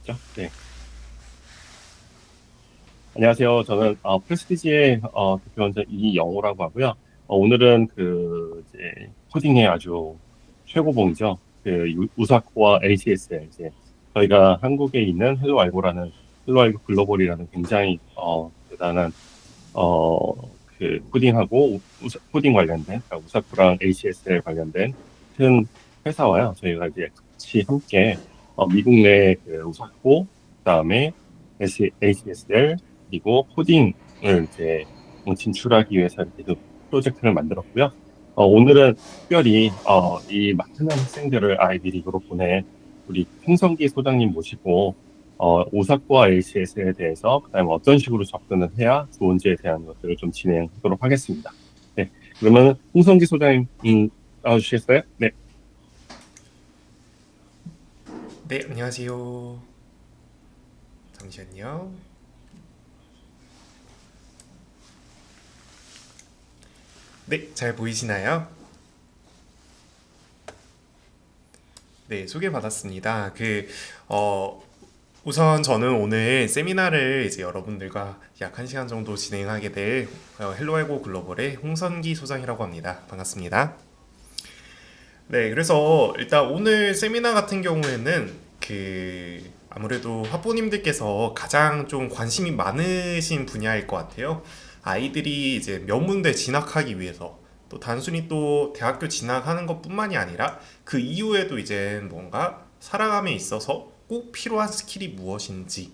죠? 네. 안녕하세요. 저는 프레스티지의 대표원장 이영호라고 하고요. 오늘은 이제 코딩의 아주 최고봉이죠. 우사코와 ACSL 이제 저희가 한국에 있는 헬로알고 글로벌이라는 굉장히 대단한 코딩하고 코딩 관련된 그러니까 우사코랑 ACSL 관련된 큰 회사와요. 저희가 이제 같이 함께 미국 내 우사코 그다음에 ACSL 그리고 코딩을 이제 진출하기 위해서 이렇게 또 프로젝트를 만들었고요. 오늘은 특별히 이 많은 학생들을 아이비리그로 보낸 우리 홍성기 소장님 모시고 오사쿠와 LCS에 대해서 그다음에 어떤 식으로 접근을 해야 좋은지에 대한 것들을 좀 진행하도록 하겠습니다. 네, 그러면 홍성기 소장님 나와주시겠어요? 네, 네, 안녕하세요. 잠시만요. 네, 잘 보이시나요? 네, 소개받았습니다. 우선 저는 오늘 세미나를 이제 여러분들과 약 1시간 정도 진행하게 될 헬로알고 글로벌의 홍선기 소장이라고 합니다. 반갑습니다. 네, 그래서 일단 오늘 세미나 같은 경우에는 아무래도 학부모님들께서 가장 좀 관심이 많으신 분야일 것 같아요. 아이들이 이제 명문대 진학하기 위해서 또 단순히 또 대학교 진학하는 것뿐만이 아니라 그 이후에도 이제 뭔가 살아감에 있어서 꼭 필요한 스킬이 무엇인지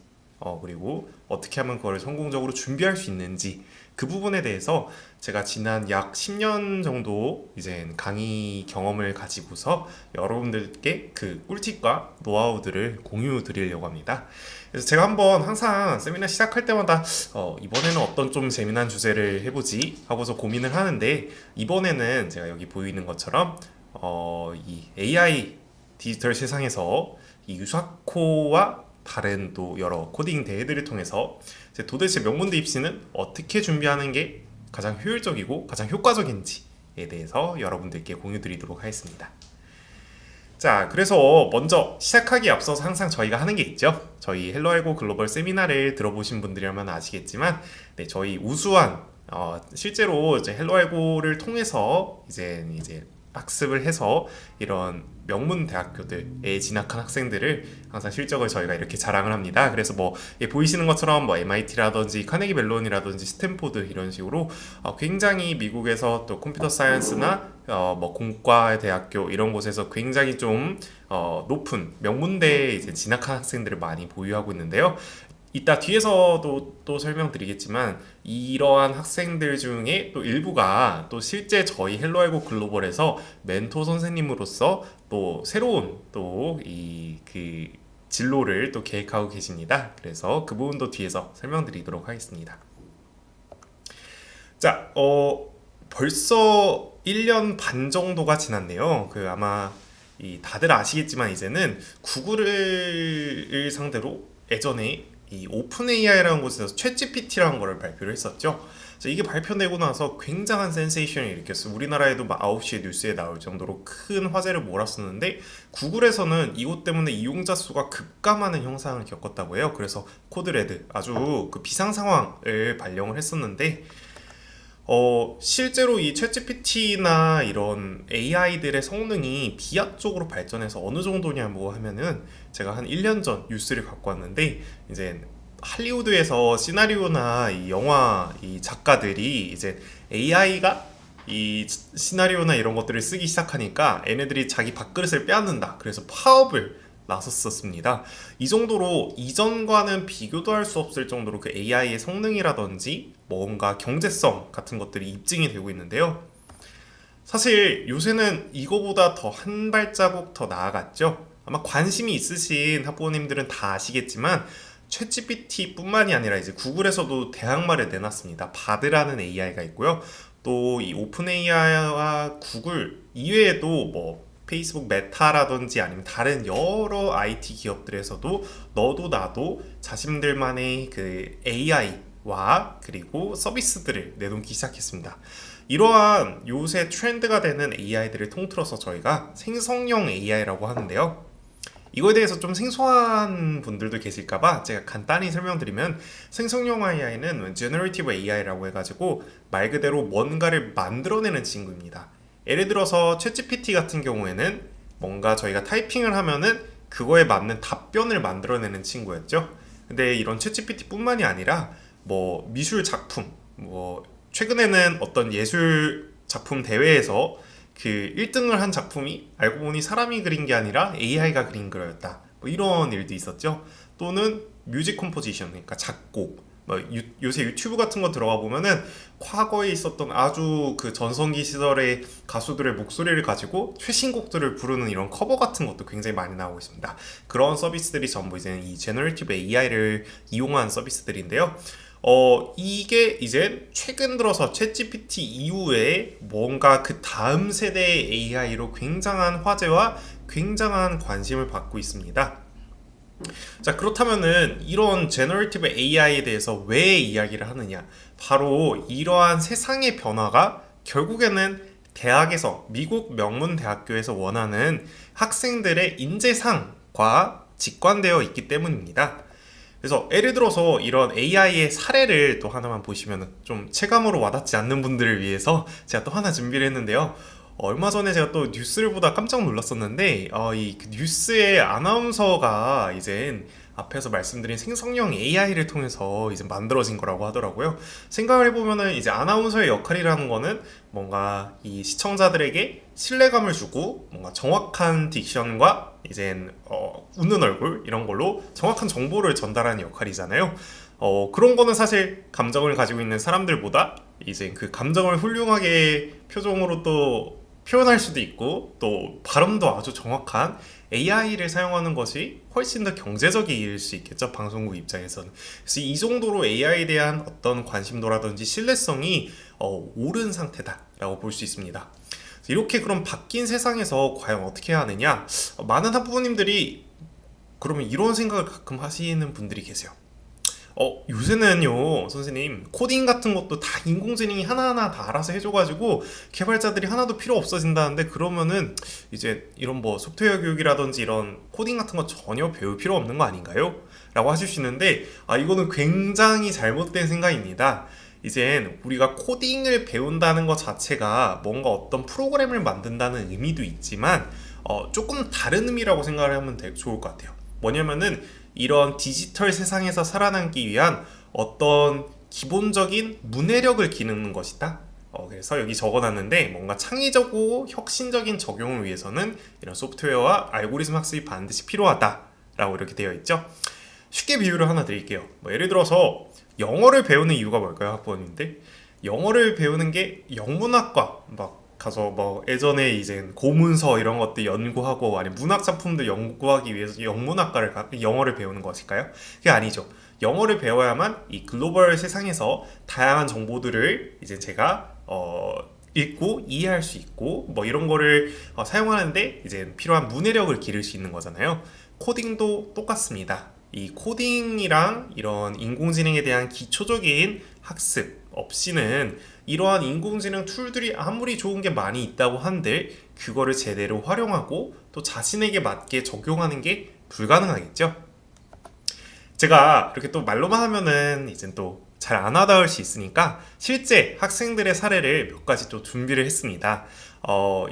그리고 어떻게 하면 그걸 성공적으로 준비할 수 있는지 그 부분에 대해서 제가 지난 약 10년 정도 이제 강의 경험을 가지고서 여러분들께 그 꿀팁과 노하우들을 공유 드리려고 합니다. 그래서 제가 한번 항상 세미나 시작할 때마다 이번에는 어떤 좀 재미난 주제를 해보지 하고서 고민을 하는데 이번에는 제가 여기 보이는 것처럼 이 AI 디지털 세상에서 이 유사코와 다른 또 여러 코딩 대회들을 통해서 이제 도대체 명문대 입시는 어떻게 준비하는 게 가장 효율적이고 가장 효과적인지에 대해서 여러분들께 공유 드리도록 하겠습니다. 자, 그래서 먼저 시작하기에 앞서서 항상 저희가 하는 게 있죠. 저희 헬로알고 글로벌 세미나를 들어보신 분들이라면 아시겠지만, 네, 저희 우수한 실제로 이제 헬로알고를 통해서 이제 학습을 해서 이런 명문 대학교들에 진학한 학생들을 항상 실적을 저희가 이렇게 자랑을 합니다. 그래서 뭐 보이시는 것처럼 뭐 MIT라든지 카네기 멜론이라든지 스탠포드 이런 식으로 굉장히 미국에서 또 컴퓨터 사이언스나 뭐 공과 대학교 이런 곳에서 굉장히 좀 높은 명문대에 이제 진학한 학생들을 많이 보유하고 있는데요. 이따 뒤에서도 또 설명드리겠지만 이러한 학생들 중에 또 일부가 또 실제 저희 헬로알고 글로벌에서 멘토 선생님으로서 또 새로운 또 진로를 또 계획하고 계십니다. 그래서 그 부분도 뒤에서 설명드리도록 하겠습니다. 자, 벌써 1년 반 정도가 지났네요. 아마 다들 아시겠지만 이제는 구글을 상대로 예전에 이 오픈 AI라는 곳에서 챗 GPT라는 거를 발표를 했었죠. 이게 발표되고 나서 굉장한 센세이션을 일으켰어요. 우리나라에도 막 9시에 뉴스에 나올 정도로 큰 화제를 몰았었는데 구글에서는 이것 때문에 이용자 수가 급감하는 현상을 겪었다고 해요. 그래서 코드레드 아주 그 비상 상황을 발령을 했었는데 실제로 이 챗GPT나 이런 AI들의 성능이 비약적으로 발전해서 어느 정도냐고 하면은 제가 한 1년 전 뉴스를 갖고 왔는데 이제 할리우드에서 시나리오나 이 영화 이 작가들이 이제 AI가 이 시나리오나 이런 것들을 쓰기 시작하니까 얘네들이 자기 밥그릇을 빼앗는다. 그래서 파업을 나섰었습니다. 이 정도로 이전과는 비교도 할 수 없을 정도로 그 AI의 성능이라든지 뭔가 경제성 같은 것들이 입증이 되고 있는데요. 사실 요새는 이거보다 더 한 발자국 더 나아갔죠. 아마 관심이 있으신 학부모님들은 다 아시겠지만 챗GPT 뿐만이 아니라 이제 구글에서도 대항마를 내놨습니다. 바드라는 AI가 있고요. 또 이 오픈 AI와 구글 이외에도 뭐 페이스북 메타라든지 아니면 다른 여러 IT 기업들에서도 너도 나도 자신들만의 그 AI와 그리고 서비스들을 내놓기 시작했습니다. 이러한 요새 트렌드가 되는 AI들을 통틀어서 저희가 생성형 AI라고 하는데요. 이거에 대해서 좀 생소한 분들도 계실까봐 제가 간단히 설명드리면 생성형 AI는 Generative AI라고 해가지고 말 그대로 뭔가를 만들어내는 친구입니다. 예를 들어서 챗GPT 같은 경우에는 뭔가 저희가 타이핑을 하면은 그거에 맞는 답변을 만들어내는 친구였죠. 근데 이런 챗GPT 뿐만이 아니라 뭐 미술 작품, 뭐 최근에는 어떤 예술 작품 대회에서 그 1등을 한 작품이 알고 보니 사람이 그린 게 아니라 AI가 그린 거였다. 뭐 이런 일도 있었죠. 또는 뮤직 컴포지션, 그러니까 작곡. 뭐 요새 유튜브 같은 거 들어가 보면은 과거에 있었던 아주 그 전성기 시절의 가수들의 목소리를 가지고 최신곡들을 부르는 이런 커버 같은 것도 굉장히 많이 나오고 있습니다. 그런 서비스들이 전부 이제 이 제너레이티브 AI를 이용한 서비스들인데요. 이게 이제 최근 들어서 챗GPT 이후에 뭔가 그 다음 세대의 AI로 굉장한 화제와 굉장한 관심을 받고 있습니다. 자, 그렇다면은 이런 제너레이티브 AI에 대해서 왜 이야기를 하느냐? 바로 이러한 세상의 변화가 결국에는 대학에서, 미국 명문 대학교에서 원하는 학생들의 인재상과 직관되어 있기 때문입니다. 그래서 예를 들어서 이런 AI의 사례를 또 하나만 보시면 좀 체감으로 와닿지 않는 분들을 위해서 제가 또 하나 준비를 했는데요. 얼마 전에 제가 또 뉴스를 보다 깜짝 놀랐었는데 이그 뉴스의 아나운서가 이제 앞에서 말씀드린 생성형 AI를 통해서 이제 만들어진 거라고 하더라고요. 생각을 해보면은 이제 아나운서의 역할이라는 거는 뭔가 이 시청자들에게 신뢰감을 주고 뭔가 정확한 딕션과 이제 웃는 얼굴 이런 걸로 정확한 정보를 전달하는 역할이잖아요. 그런 거는 사실 감정을 가지고 있는 사람들보다 이제 그 감정을 훌륭하게 표정으로 또 표현할 수도 있고 또 발음도 아주 정확한 AI를 사용하는 것이 훨씬 더 경제적일 수 있겠죠, 방송국 입장에서는. 그래서 이 정도로 AI에 대한 어떤 관심도라든지 신뢰성이 오른 상태다라고 볼 수 있습니다. 이렇게 그럼 바뀐 세상에서 과연 어떻게 해야 하느냐? 많은 학부모님들이 그러면 이런 생각을 가끔 하시는 분들이 계세요. 요새는요, 선생님, 코딩 같은 것도 다 인공지능이 하나하나 다 알아서 해줘가지고 개발자들이 하나도 필요 없어진다는데 그러면은 이제 이런 뭐 소프트웨어 교육이라든지 이런 코딩 같은 거 전혀 배울 필요 없는 거 아닌가요? 라고 하시는데, 이거는 굉장히 잘못된 생각입니다. 이젠 우리가 코딩을 배운다는 것 자체가 뭔가 어떤 프로그램을 만든다는 의미도 있지만 조금 다른 의미라고 생각을 하면 좋을 것 같아요. 뭐냐면은 이런 디지털 세상에서 살아남기 위한 어떤 기본적인 문해력을 기르는 것이다. 그래서 여기 적어놨는데 뭔가 창의적이고 혁신적인 적용을 위해서는 이런 소프트웨어와 알고리즘 학습이 반드시 필요하다라고 이렇게 되어 있죠. 쉽게 비유를 하나 드릴게요. 뭐 예를 들어서 영어를 배우는 이유가 뭘까요, 학부모님들? 영어를 배우는 게 영문학과 막 가서 뭐 예전에 이제 고문서 이런 것들 연구하고 아니면 문학 작품들 연구하기 위해서 영어를 배우는 것일까요? 그게 아니죠. 영어를 배워야만 이 글로벌 세상에서 다양한 정보들을 이제 제가 읽고 이해할 수 있고 뭐 이런 거를 사용하는데 이제 필요한 문해력을 기를 수 있는 거잖아요. 코딩도 똑같습니다. 이 코딩이랑 이런 인공지능에 대한 기초적인 학습 없이는 이러한 인공지능 툴들이 아무리 좋은 게 많이 있다고 한들 그거를 제대로 활용하고 또 자신에게 맞게 적용하는 게 불가능하겠죠. 제가 이렇게 또 말로만 하면은 이제 또 잘 안 와닿을 수 있으니까 실제 학생들의 사례를 몇 가지 또 준비를 했습니다.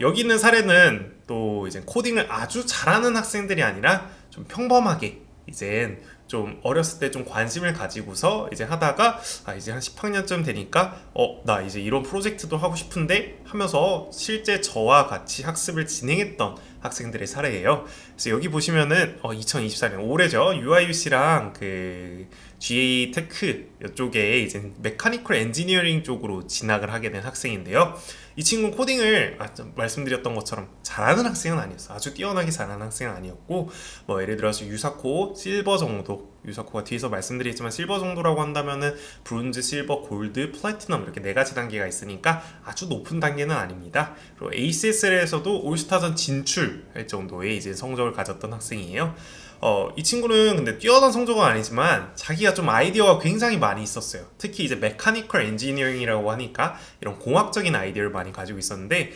여기 있는 사례는 또 이제 코딩을 아주 잘하는 학생들이 아니라 좀 평범하게 이제 좀 어렸을 때 좀 관심을 가지고서 이제 하다가 이제 한 10학년쯤 되니까 나 이제 이런 프로젝트도 하고 싶은데 하면서 실제 저와 같이 학습을 진행했던 학생들의 사례예요. 그래서 여기 보시면은 2024년 올해죠. UIUC랑 그 GA 테크 이쪽에 이제 메카니컬 엔지니어링 쪽으로 진학을 하게 된 학생인데요. 이 친구는 코딩을 말씀드렸던 것처럼 잘하는 학생은 아니었어. 아주 뛰어나게 잘하는 학생은 아니었고 뭐 예를 들어서 유사코 실버 정도, 유사코가 뒤에서 말씀드리겠지만 실버 정도라고 한다면은 브론즈, 실버, 골드, 플래티넘 이렇게 4가지 단계가 있으니까 아주 높은 단계는 아닙니다. 그리고 ACSL에서도 올스타전 진출할 정도의 이제 성적을 가졌던 학생이에요. 이 친구는 근데 뛰어난 성적은 아니지만 자기가 좀 아이디어가 굉장히 많이 있었어요. 특히 이제 메카니컬 엔지니어링이라고 하니까 이런 공학적인 아이디어를 많이 가지고 있었는데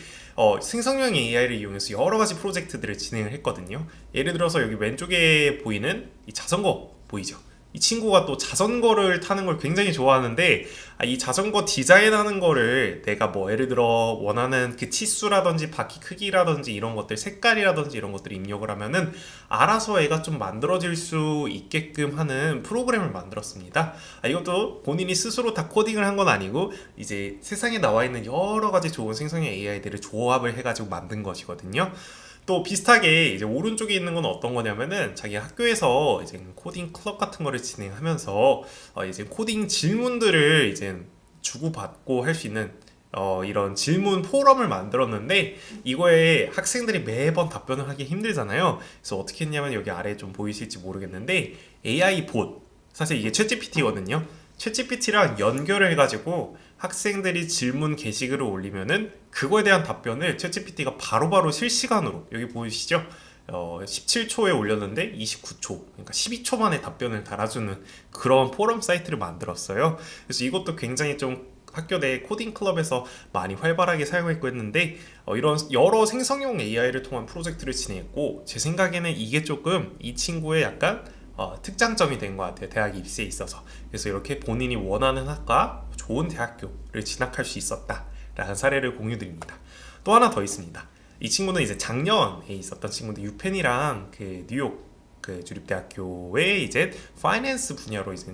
생성형 AI를 이용해서 여러 가지 프로젝트들을 진행을 했거든요. 예를 들어서 여기 왼쪽에 보이는 이 자전거 보이죠? 이 친구가 또 자전거를 타는 걸 굉장히 좋아하는데 이 자전거 디자인하는 거를 내가 뭐 예를 들어 원하는 그 치수라든지 바퀴 크기라든지 이런 것들 색깔이라든지 이런 것들을 입력을 하면은 알아서 애가 좀 만들어질 수 있게끔 하는 프로그램을 만들었습니다. 이것도 본인이 스스로 다 코딩을 한 건 아니고 이제 세상에 나와 있는 여러 가지 좋은 생성형 AI들을 조합을 해가지고 만든 것이거든요. 또 비슷하게 이제 오른쪽에 있는 건 어떤 거냐면은 자기 학교에서 이제 코딩 클럽 같은 거를 진행하면서 이제 코딩 질문들을 이제 주고받고 할 수 있는 이런 질문 포럼을 만들었는데 이거에 학생들이 매번 답변을 하기 힘들잖아요. 그래서 어떻게 했냐면 여기 아래에 좀 보이실지 모르겠는데 AI 봇, 사실 이게 챗GPT거든요. 챗GPT랑 연결을 해가지고 학생들이 질문 게시글을 올리면은 그거에 대한 답변을 챗GPT가 바로바로 실시간으로 여기 보이시죠? 17초에 올렸는데 29초, 그러니까 12초 만에 답변을 달아주는 그런 포럼 사이트를 만들었어요. 그래서 이것도 굉장히 좀 학교 내 코딩 클럽에서 많이 활발하게 사용했고 했는데 이런 여러 생성형 AI를 통한 프로젝트를 진행했고 제 생각에는 이게 조금 이 친구의 약간 특장점이 된 것 같아요. 대학 입시에 있어서. 그래서 이렇게 본인이 원하는 학과 좋은 대학교를 진학할 수 있었다라는 사례를 공유드립니다. 또 하나 더 있습니다. 이 친구는 이제 작년에 있었던 친구인데 유펜이랑 그 뉴욕 그 주립대학교에 이제 파이낸스 분야로 이제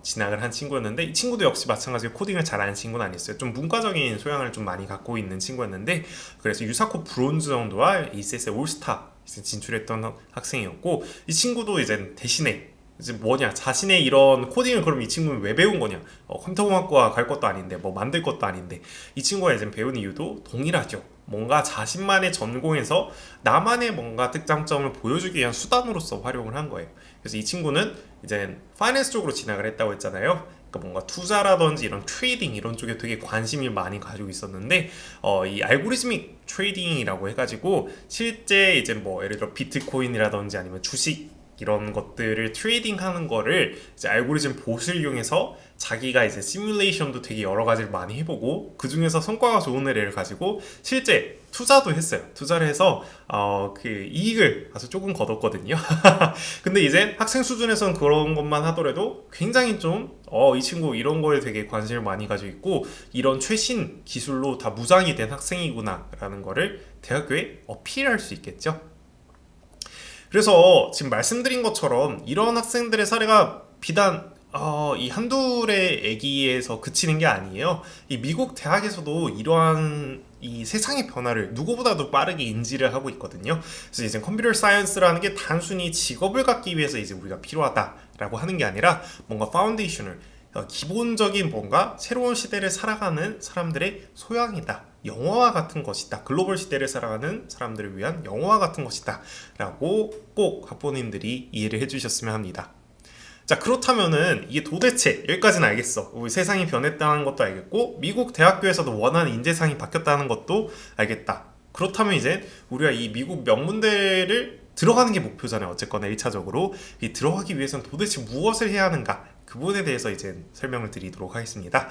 진학을 한 친구였는데 이 친구도 역시 마찬가지로 코딩을 잘하는 친구는 아니었어요. 좀 문과적인 소양을 좀 많이 갖고 있는 친구였는데 그래서 유사코 브론즈 정도와 ACS의 올스타 진출했던 학생이었고 이 친구도 이제 대신에 이제 뭐냐 자신의 이런 코딩을 그럼 이 친구는 왜 배운 거냐 컴퓨터공학과 갈 것도 아닌데 뭐 만들 것도 아닌데 이 친구가 이제 배운 이유도 동일하죠. 뭔가 자신만의 전공에서 나만의 뭔가 특장점을 보여주기 위한 수단으로서 활용을 한 거예요. 그래서 이 친구는 이제 파이낸스 쪽으로 진학을 했다고 했잖아요. 그러니까 뭔가 투자라든지 이런 트레이딩 이런 쪽에 되게 관심을 많이 가지고 있었는데 이 알고리즘믹 트레이딩이라고 해가지고 실제 이제 뭐 예를 들어 비트코인이라든지 아니면 주식 이런 것들을 트레이딩하는 거를 이제 알고리즘 봇을 이용해서 자기가 이제 시뮬레이션도 되게 여러 가지를 많이 해보고 그 중에서 성과가 좋은 애를 가지고 실제 투자도 했어요. 투자를 해서 그 이익을 아주 조금 거뒀거든요. 근데 이제 학생 수준에서는 그런 것만 하더라도 굉장히 좀 이 친구 이런 거에 되게 관심을 많이 가지고 있고 이런 최신 기술로 다 무장이 된 학생이구나 라는 거를 대학교에 어필할 수 있겠죠. 그래서 지금 말씀드린 것처럼 이런 학생들의 사례가 비단 이 한둘의 애기에서 그치는 게 아니에요. 이 미국 대학에서도 이러한 이 세상의 변화를 누구보다도 빠르게 인지를 하고 있거든요. 그래서 이제 컴퓨터 사이언스라는 게 단순히 직업을 갖기 위해서 이제 우리가 필요하다라고 하는 게 아니라 뭔가 파운데이션을 기본적인 뭔가 새로운 시대를 살아가는 사람들의 소양이다. 영화와 같은 것이다. 글로벌 시대를 살아가는 사람들을 위한 영화와 같은 것이다. 라고 꼭 학부모님들이 이해를 해주셨으면 합니다. 자, 그렇다면은 이게 도대체 여기까지는 알겠어. 우리 세상이 변했다는 것도 알겠고 미국 대학교에서도 원하는 인재상이 바뀌었다는 것도 알겠다. 그렇다면 이제 우리가 이 미국 명문대를 들어가는 게 목표잖아요. 어쨌거나 1차적으로 이 들어가기 위해서는 도대체 무엇을 해야 하는가? 그 부분에 대해서 이제 설명을 드리도록 하겠습니다.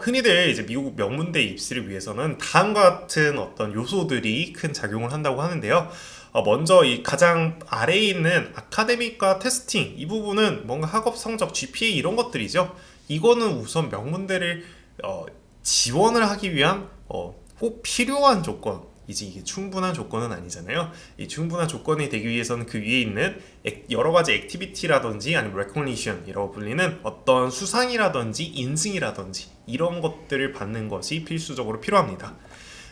흔히들 이제 미국 명문대 입시를 위해서는 다음과 같은 어떤 요소들이 큰 작용을 한다고 하는데요. 먼저 이 가장 아래에 있는 아카데믹과 테스팅 이 부분은 뭔가 학업 성적, GPA 이런 것들이죠. 이거는 우선 명문대를 지원을 하기 위한 꼭 필요한 조건. 이제 이게 충분한 조건은 아니잖아요. 이 충분한 조건이 되기 위해서는 그 위에 있는 여러 가지 액티비티라든지 아니면 recognition이라고 불리는 어떤 수상이라든지 인증이라든지 이런 것들을 받는 것이 필수적으로 필요합니다.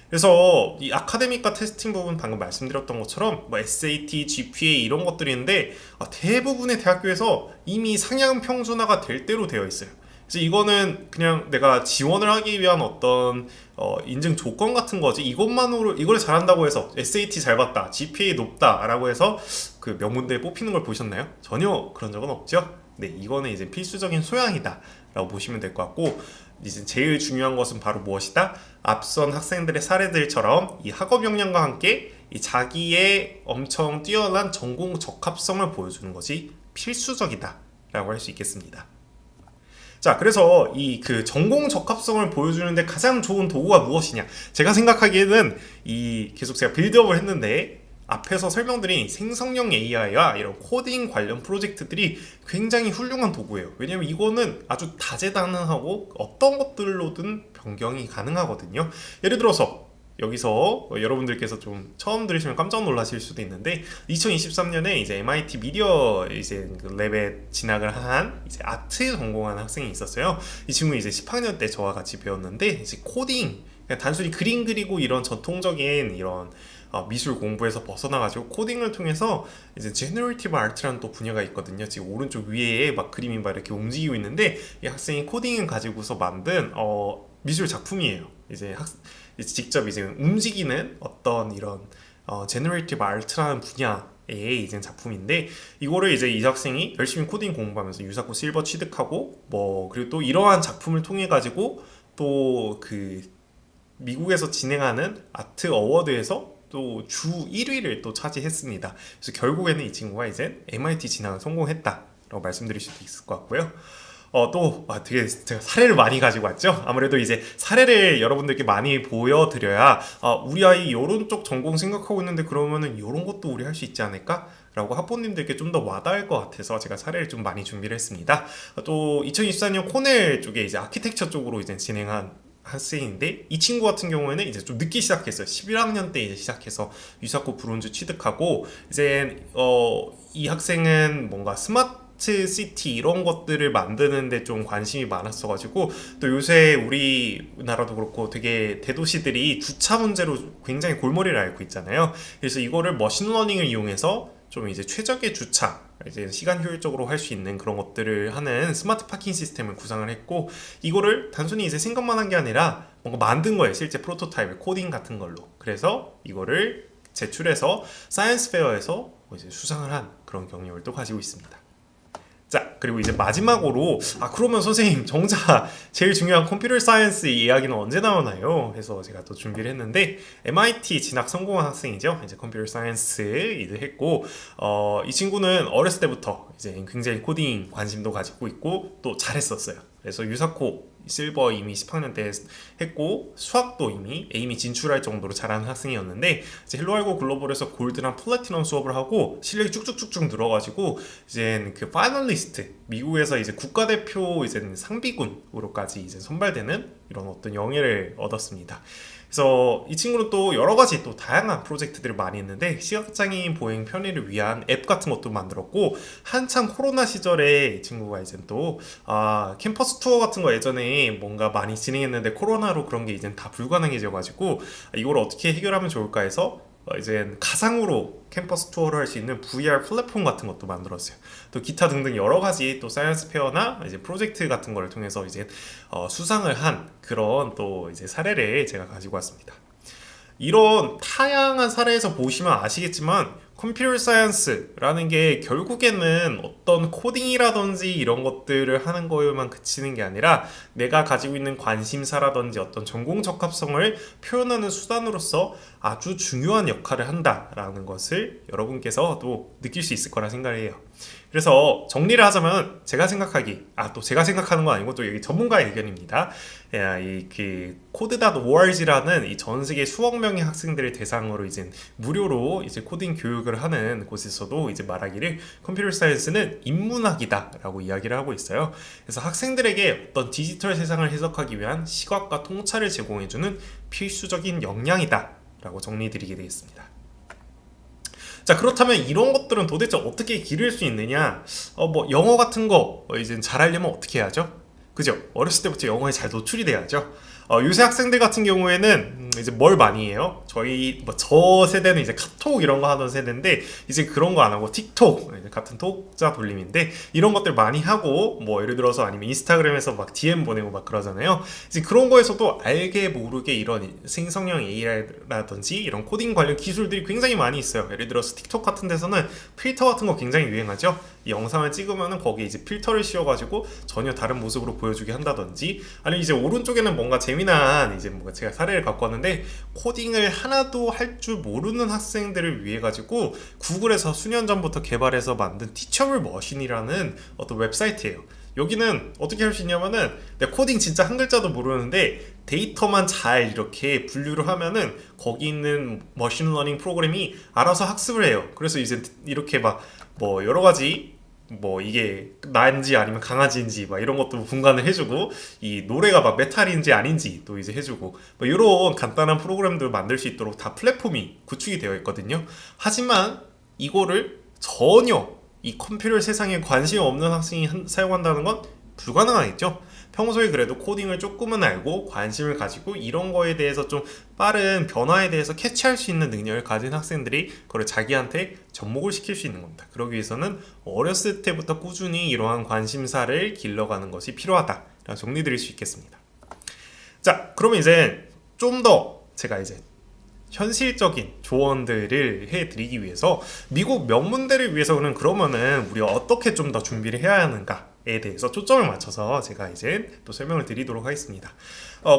그래서 이 아카데믹과 테스팅 부분 방금 말씀드렸던 것처럼 뭐 SAT, GPA 이런 것들이 있는데 대부분의 대학교에서 이미 상향 평준화가 될 대로 되어 있어요. 그래서 이거는 그냥 내가 지원을 하기 위한 어떤 인증 조건 같은 거지 이것만으로 이걸 잘한다고 해서 SAT 잘 봤다, GPA 높다라고 해서 그 명문대에 뽑히는 걸 보셨나요? 전혀 그런 적은 없죠. 네, 이거는 이제 필수적인 소양이다라고 보시면 될 것 같고 이제 제일 중요한 것은 바로 무엇이다? 앞선 학생들의 사례들처럼 이 학업 역량과 함께 이 자기의 엄청 뛰어난 전공 적합성을 보여주는 것이 필수적이다라고 할 수 있겠습니다. 자, 그래서 이 그 전공 적합성을 보여주는데 가장 좋은 도구가 무엇이냐? 제가 생각하기에는 이 계속 제가 빌드업을 했는데 앞에서 설명드린 생성형 AI와 이런 코딩 관련 프로젝트들이 굉장히 훌륭한 도구예요. 왜냐면 이거는 아주 다재다능하고 어떤 것들로든 변경이 가능하거든요. 예를 들어서 여기서 여러분들께서 좀 처음 들으시면 깜짝 놀라실 수도 있는데 2023년에 이제 MIT 미디어 이제 그 랩에 진학을 한 이제 아트 전공하는 학생이 있었어요. 이 친구 이제 10학년 때 저와 같이 배웠는데 이제 코딩 그냥 단순히 그림 그리고 이런 전통적인 이런 미술 공부에서 벗어나가지고 코딩을 통해서 이제 제너레이티브 아트라는 또 분야가 있거든요. 지금 오른쪽 위에 막 그림이 막 이렇게 움직이고 있는데 이 학생이 코딩을 가지고서 만든 미술 작품이에요. 이제 직접 이제 움직이는 어떤 이런 제너레이티브 아트라는 분야의 이제 작품인데 이거를 이제 이 학생이 열심히 코딩 공부하면서 유사코 실버 취득하고 뭐 그리고 또 이러한 작품을 통해 가지고 또 그 미국에서 진행하는 아트 어워드에서 또 주 1위를 또 차지했습니다. 그래서 결국에는 이 친구가 이제 MIT 진학을 성공했다라고 말씀드릴 수도 있을 것 같고요. 되게 제가 사례를 많이 가지고 왔죠. 아무래도 이제 사례를 여러분들께 많이 보여드려야 우리 아이 이런 쪽 전공 생각하고 있는데 그러면은 이런 것도 우리 할 수 있지 않을까? 라고 학부모님들께 좀 더 와닿을 것 같아서 제가 사례를 좀 많이 준비를 했습니다. 또 2024년 코넬 쪽에 이제 아키텍처 쪽으로 이제 진행한 학생인데 이 친구 같은 경우에는 이제 좀 늦게 시작했어요. 11학년 때 이제 시작해서 유사코 브론즈 취득하고 이제 이 학생은 뭔가 스마트 시티 이런 것들을 만드는데 좀 관심이 많았어가지고 또 요새 우리나라도 그렇고 되게 대도시들이 주차 문제로 굉장히 골머리를 앓고 있잖아요. 그래서 이거를 머신러닝을 이용해서 좀 이제 최적의 주차, 이제 시간 효율적으로 할 수 있는 그런 것들을 하는 스마트 파킹 시스템을 구상을 했고 이거를 단순히 이제 생각만 한 게 아니라 뭔가 만든 거예요. 실제 프로토타입을 코딩 같은 걸로. 그래서 이거를 제출해서 사이언스 페어에서 이제 수상을 한 그런 경력을 또 가지고 있습니다. 자, 그리고 이제 마지막으로 그러면 선생님 정작 제일 중요한 컴퓨터 사이언스 이야기는 언제 나오나요? 해서 제가 또 준비를 했는데 MIT 진학 성공한 학생이죠. 이제 컴퓨터 사이언스 일을 했고 이 친구는 어렸을 때부터 이제 굉장히 코딩 관심도 가지고 있고 또 잘했었어요. 그래서 유사코 실버 이미 10학년 때 했고 수학도 이미 진출할 정도로 잘하는 학생이었는데 이제 헬로알고 글로벌에서 골드랑 플래티넘 수업을 하고 실력이 쭉쭉쭉쭉 늘어가지고 이제 그 파이널리스트 미국에서 이제 국가대표 이제 상비군으로까지 이제 선발되는 이런 어떤 영예를 얻었습니다. 그래서 이 친구는 또 여러 가지 또 다양한 프로젝트들을 많이 했는데 시각장애인 보행 편의를 위한 앱 같은 것도 만들었고 한창 코로나 시절에 이 친구가 이제 또 캠퍼스 투어 같은 거 예전에 뭔가 많이 진행했는데 코로나로 그런 게 이제 다 불가능해져 가지고 이걸 어떻게 해결하면 좋을까 해서 이제 가상으로 캠퍼스 투어를 할 수 있는 VR 플랫폼 같은 것도 만들었어요. 또 기타 등등 여러 가지 또 사이언스 페어나 이제 프로젝트 같은 거를 통해서 이제 수상을 한 그런 또 이제 사례를 제가 가지고 왔습니다. 이런 다양한 사례에서 보시면 아시겠지만 컴퓨터 사이언스라는 게 결국에는 어떤 코딩이라든지 이런 것들을 하는 거에만 그치는 게 아니라 내가 가지고 있는 관심사라든지 어떤 전공 적합성을 표현하는 수단으로서 아주 중요한 역할을 한다라는 것을 여러분께서도 느낄 수 있을 거라 생각을 해요. 그래서 정리를 하자면 제가 생각하기 또 제가 생각하는 건 아니고 또 여기 전문가의 의견입니다. 이 코드.org라는 이 전 세계 수억 명의 학생들을 대상으로 이제 무료로 이제 코딩 교육을 하는 곳에서도 이제 말하기를 컴퓨터 사이언스는 인문학이다라고 이야기를 하고 있어요. 그래서 학생들에게 어떤 디지털 세상을 해석하기 위한 시각과 통찰을 제공해주는 필수적인 역량이다라고 정리드리게 되겠습니다. 자, 그렇다면 이런 것들은 도대체 어떻게 기를 수 있느냐? 영어 같은 거 이제 잘하려면 어떻게 해야죠? 그죠? 어렸을 때부터 영어에 잘 노출이 돼야죠. 요새 학생들 같은 경우에는 이제 뭘 많이 해요? 저 세대는 이제 카톡 이런 거 하던 세대인데 이제 그런 거 안 하고 틱톡, 같은 독자 돌림인데 이런 것들 많이 하고 뭐 예를 들어서 아니면 인스타그램에서 막 DM 보내고 막 그러잖아요. 이제 그런 거에서도 알게 모르게 이런 생성형 AI라든지 이런 코딩 관련 기술들이 굉장히 많이 있어요. 예를 들어서 틱톡 같은 데서는 필터 같은 거 굉장히 유행하죠. 이 영상을 찍으면은 거기에 이제 필터를 씌워가지고 전혀 다른 모습으로 보여주게 한다든지, 아니면 이제 오른쪽에는 뭔가 재미난 이제 뭔가 제가 사례를 갖고 왔는데 코딩을 하나도 할 줄 모르는 학생들을 위해 가지고 구글에서 수년 전부터 개발해서 만든 티처블 머신이라는 어떤 웹사이트예요. 여기는 어떻게 할 수 있냐면은 내 코딩 진짜 한 글자도 모르는데 데이터만 잘 이렇게 분류를 하면은 거기 있는 머신러닝 프로그램이 알아서 학습을 해요. 그래서 이제 이렇게 막 뭐 여러 가지 뭐 이게 나인지 아니면 강아지인지 막 이런 것도 분간을 해주고, 이 노래가 막 메탈인지 아닌지 또 이제 해주고, 뭐 이런 간단한 프로그램들 만들 수 있도록 다 플랫폼이 구축이 되어 있거든요. 하지만 이거를 전혀 이 컴퓨터 세상에 관심 없는 학생이 사용한다는 건 불가능하겠죠. 평소에 그래도 코딩을 조금은 알고 관심을 가지고 이런 거에 대해서 좀 빠른 변화에 대해서 캐치할 수 있는 능력을 가진 학생들이 그걸 자기한테 접목을 시킬 수 있는 겁니다. 그러기 위해서는 어렸을 때부터 꾸준히 이러한 관심사를 길러가는 것이 필요하다, 정리드릴 수 있겠습니다. 자, 그러면 이제 좀 더 제가 이제 현실적인 조언들을 해드리기 위해서 미국 명문대를 위해서는 그러면은 우리가 어떻게 좀 더 준비를 해야 하는가에 대해서 초점을 맞춰서 제가 이제 또 설명을 드리도록 하겠습니다.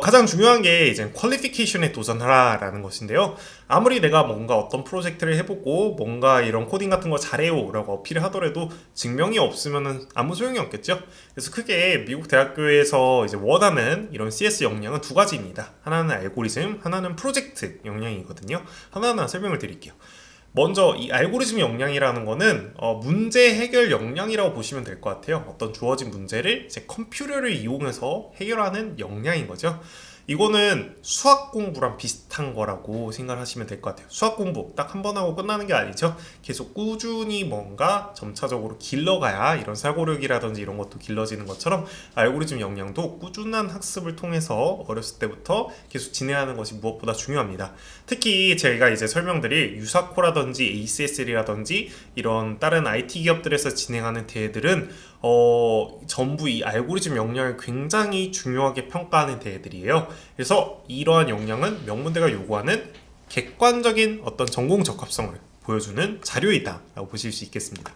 가장 중요한 게 이제 퀄리피케이션에 도전하라라는 것인데요. 아무리 내가 뭔가 어떤 프로젝트를 해보고 뭔가 이런 코딩 같은 거 잘해요 라고 어필을 하더라도 증명이 없으면은 아무 소용이 없겠죠. 그래서 크게 미국 대학교에서 이제 원하는 이런 CS 역량은 두 가지입니다. 하나는 알고리즘, 하나는 프로젝트 역량이거든요. 하나하나 설명을 드릴게요. 먼저 이 알고리즘 역량이라는 거는 문제 해결 역량이라고 보시면 될 것 같아요. 어떤 주어진 문제를 이제 컴퓨터를 이용해서 해결하는 역량인 거죠. 이거는 수학 공부랑 비슷한 거라고 생각하시면 될 것 같아요. 수학 공부 딱 한 번 하고 끝나는 게 아니죠. 계속 꾸준히 뭔가 점차적으로 길러가야 이런 사고력이라든지 이런 것도 길러지는 것처럼 알고리즘 역량도 꾸준한 학습을 통해서 어렸을 때부터 계속 진행하는 것이 무엇보다 중요합니다. 특히 제가 이제 설명드릴 유사코라든지 ACSL이라든지 이런 다른 IT 기업들에서 진행하는 대회들은 전부 이 알고리즘 역량을 굉장히 중요하게 평가하는 대회들이에요. 그래서 이러한 역량은 명문대가 요구하는 객관적인 어떤 전공 적합성을 보여주는 자료이다 라고 보실 수 있겠습니다.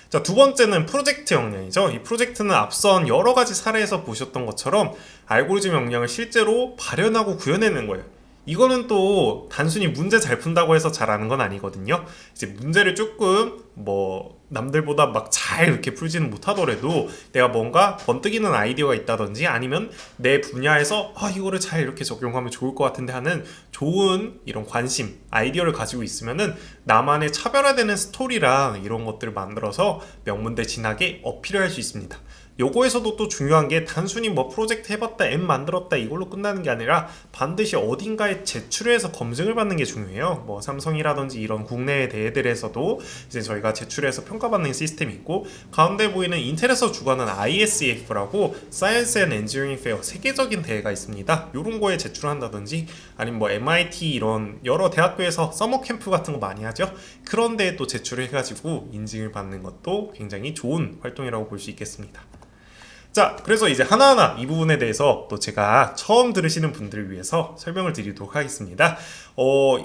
자, 두 번째는 프로젝트 역량이죠. 이 프로젝트는 앞선 여러 가지 사례에서 보셨던 것처럼 알고리즘 역량을 실제로 발현하고 구현해내는 거예요. 이거는 또 단순히 문제 잘 푼다고 해서 잘하는 건 아니거든요. 이제 문제를 조금 뭐 남들보다 막 잘 이렇게 풀지는 못하더라도 내가 뭔가 번뜩이는 아이디어가 있다든지 아니면 내 분야에서 이거를 잘 이렇게 적용하면 좋을 것 같은데 하는 좋은 이런 관심, 아이디어를 가지고 있으면은 나만의 차별화되는 스토리랑 이런 것들을 만들어서 명문대 진학에 어필을 할 수 있습니다. 요거에서도 또 중요한 게 단순히 뭐 프로젝트 해봤다, 앱 만들었다 이걸로 끝나는 게 아니라 반드시 어딘가에 제출해서 검증을 받는 게 중요해요. 뭐 삼성이라든지 이런 국내 대회들에서도 이제 저희가 제출해서 평가받는 시스템이 있고, 가운데 보이는 인텔에서 주관하는 ISEF라고 Science and Engineering Fair 세계적인 대회가 있습니다. 요런 거에 제출한다든지 아니면 뭐 MIT 이런 여러 대학교에서 서머 캠프 같은 거 많이 하죠. 그런 데에 또 제출을 해가지고 인증을 받는 것도 굉장히 좋은 활동이라고 볼 수 있겠습니다. 자, 그래서 이제 하나하나 이 부분에 대해서 또 제가 처음 들으시는 분들을 위해서 설명을 드리도록 하겠습니다.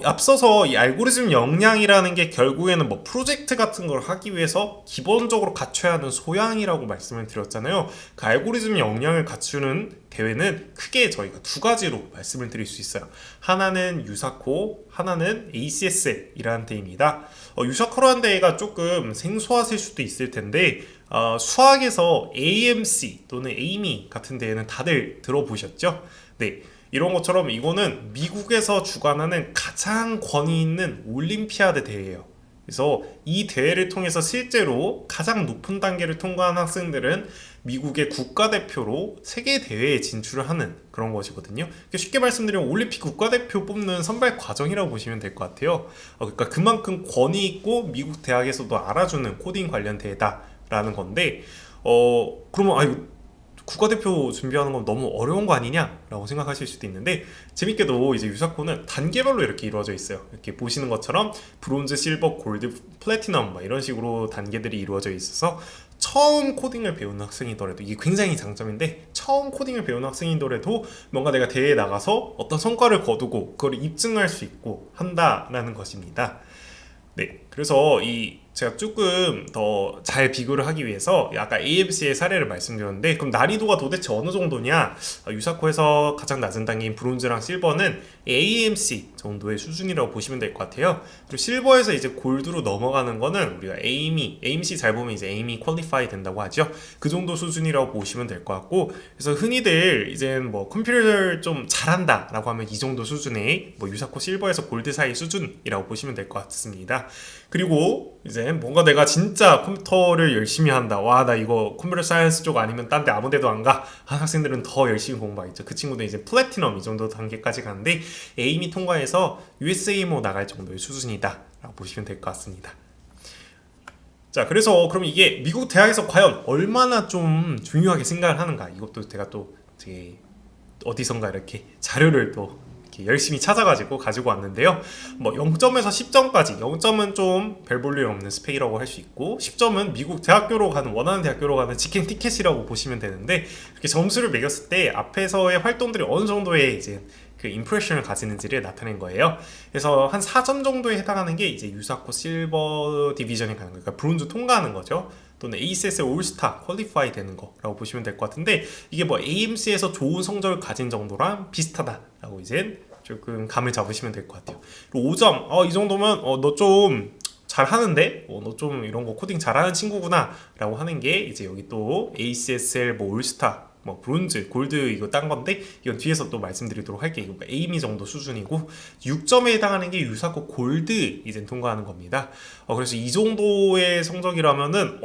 앞서서 이 알고리즘 역량이라는 게 결국에는 뭐 프로젝트 같은 걸 하기 위해서 기본적으로 갖춰야 하는 소양이라고 말씀을 드렸잖아요. 그 알고리즘 역량을 갖추는 대회는 크게 저희가 두 가지로 말씀을 드릴 수 있어요. 하나는 유사코, 하나는 ACSL이라는 대회입니다. 유사코라는 대회가 조금 생소하실 수도 있을 텐데 수학에서 AMC 또는 에이미 같은 대회는 다들 들어보셨죠? 네, 이런 것처럼 이거는 미국에서 주관하는 가장 권위 있는 올림피아드 대회예요. 그래서 이 대회를 통해서 실제로 가장 높은 단계를 통과한 학생들은 미국의 국가대표로 세계 대회에 진출을 하는 그런 것이거든요. 쉽게 말씀드리면 올림픽 국가대표 뽑는 선발 과정이라고 보시면 될 것 같아요. 그러니까 그만큼 권위 있고 미국 대학에서도 알아주는 코딩 관련 대회다라는 건데, 그러면 국가대표 준비하는 건 너무 어려운 거 아니냐라고 생각하실 수도 있는데, 재밌게도 이제 유사코는 단계별로 이렇게 이루어져 있어요. 이렇게 보시는 것처럼 브론즈, 실버, 골드, 플래티넘 막 이런 식으로 단계들이 이루어져 있어서 처음 코딩을 배우는 학생이더라도, 이게 굉장히 장점인데, 처음 코딩을 배우는 학생이더라도 뭔가 내가 대회에 나가서 어떤 성과를 거두고 그걸 입증할 수 있고 한다라는 것입니다. 네, 그래서 제가 조금 더 잘 비교를 하기 위해서 아까 AMC의 사례를 말씀드렸는데, 그럼 난이도가 도대체 어느 정도냐? 유사코에서 가장 낮은 단계인 브론즈랑 실버는 AMC 정도의 수준이라고 보시면 될 것 같아요. 그리고 실버에서 이제 골드로 넘어가는 거는 우리가 AMC 잘 보면 이제 AM이 퀄리파이 된다고 하죠. 그 정도 수준이라고 보시면 될 것 같고, 그래서 흔히들 이제 뭐 컴퓨터를 좀 잘한다라고 하면 이 정도 수준의 뭐 유사코 실버에서 골드 사이 수준이라고 보시면 될 것 같습니다. 그리고 이제 뭔가 내가 진짜 컴퓨터를 열심히 한다, 와 나 이거 컴퓨터 사이언스 쪽 아니면 딴 데 아무 데도 안 가 하는 학생들은 더 열심히 공부하겠죠. 그 친구들 이제 플래티넘 이 정도 단계까지 가는데, 에이미 통과해서 USA모 나갈 정도의 수준이다 라고 보시면 될 것 같습니다. 자, 그래서 그럼 이게 미국 대학에서 과연 얼마나 좀 중요하게 생각을 하는가, 이것도 제가 또 되게 어디선가 이렇게 자료를 또 이렇게 열심히 찾아가지고 가지고 왔는데요. 뭐 0점에서 10점까지, 0점은 좀 별 볼 일 없는 스펙이라고 할 수 있고, 10점은 미국 대학교로 가는, 원하는 대학교로 가는 직행 티켓이라고 보시면 되는데, 이렇게 점수를 매겼을 때 앞에서의 활동들이 어느 정도의 이제 그 임프레션을 가지는지를 나타낸 거예요. 그래서 한 4점 정도에 해당하는 게 이제 유사코 실버 디비전에 가는 거예요. 그러니까 브론즈 통과하는 거죠. 또는 ACS의 올스타 퀄리파이 되는 거라고 보시면 될 것 같은데, 이게 뭐 AMC에서 좋은 성적을 가진 정도랑 비슷하다라고 이제 조금 감을 잡으시면 될 것 같아요. 5점, 이 정도면 너 좀 잘하는데, 너 좀 이런 거 코딩 잘하는 친구구나 라고 하는 게 이제 여기 또 ACSL 뭐 올스타 뭐 브론즈, 골드 이거 딴 건데, 이건 뒤에서 또 말씀드리도록 할게요. 이거 에이미 정도 수준이고, 6점에 해당하는 게 유사코 골드 이제 통과하는 겁니다. 그래서 이 정도의 성적이라면은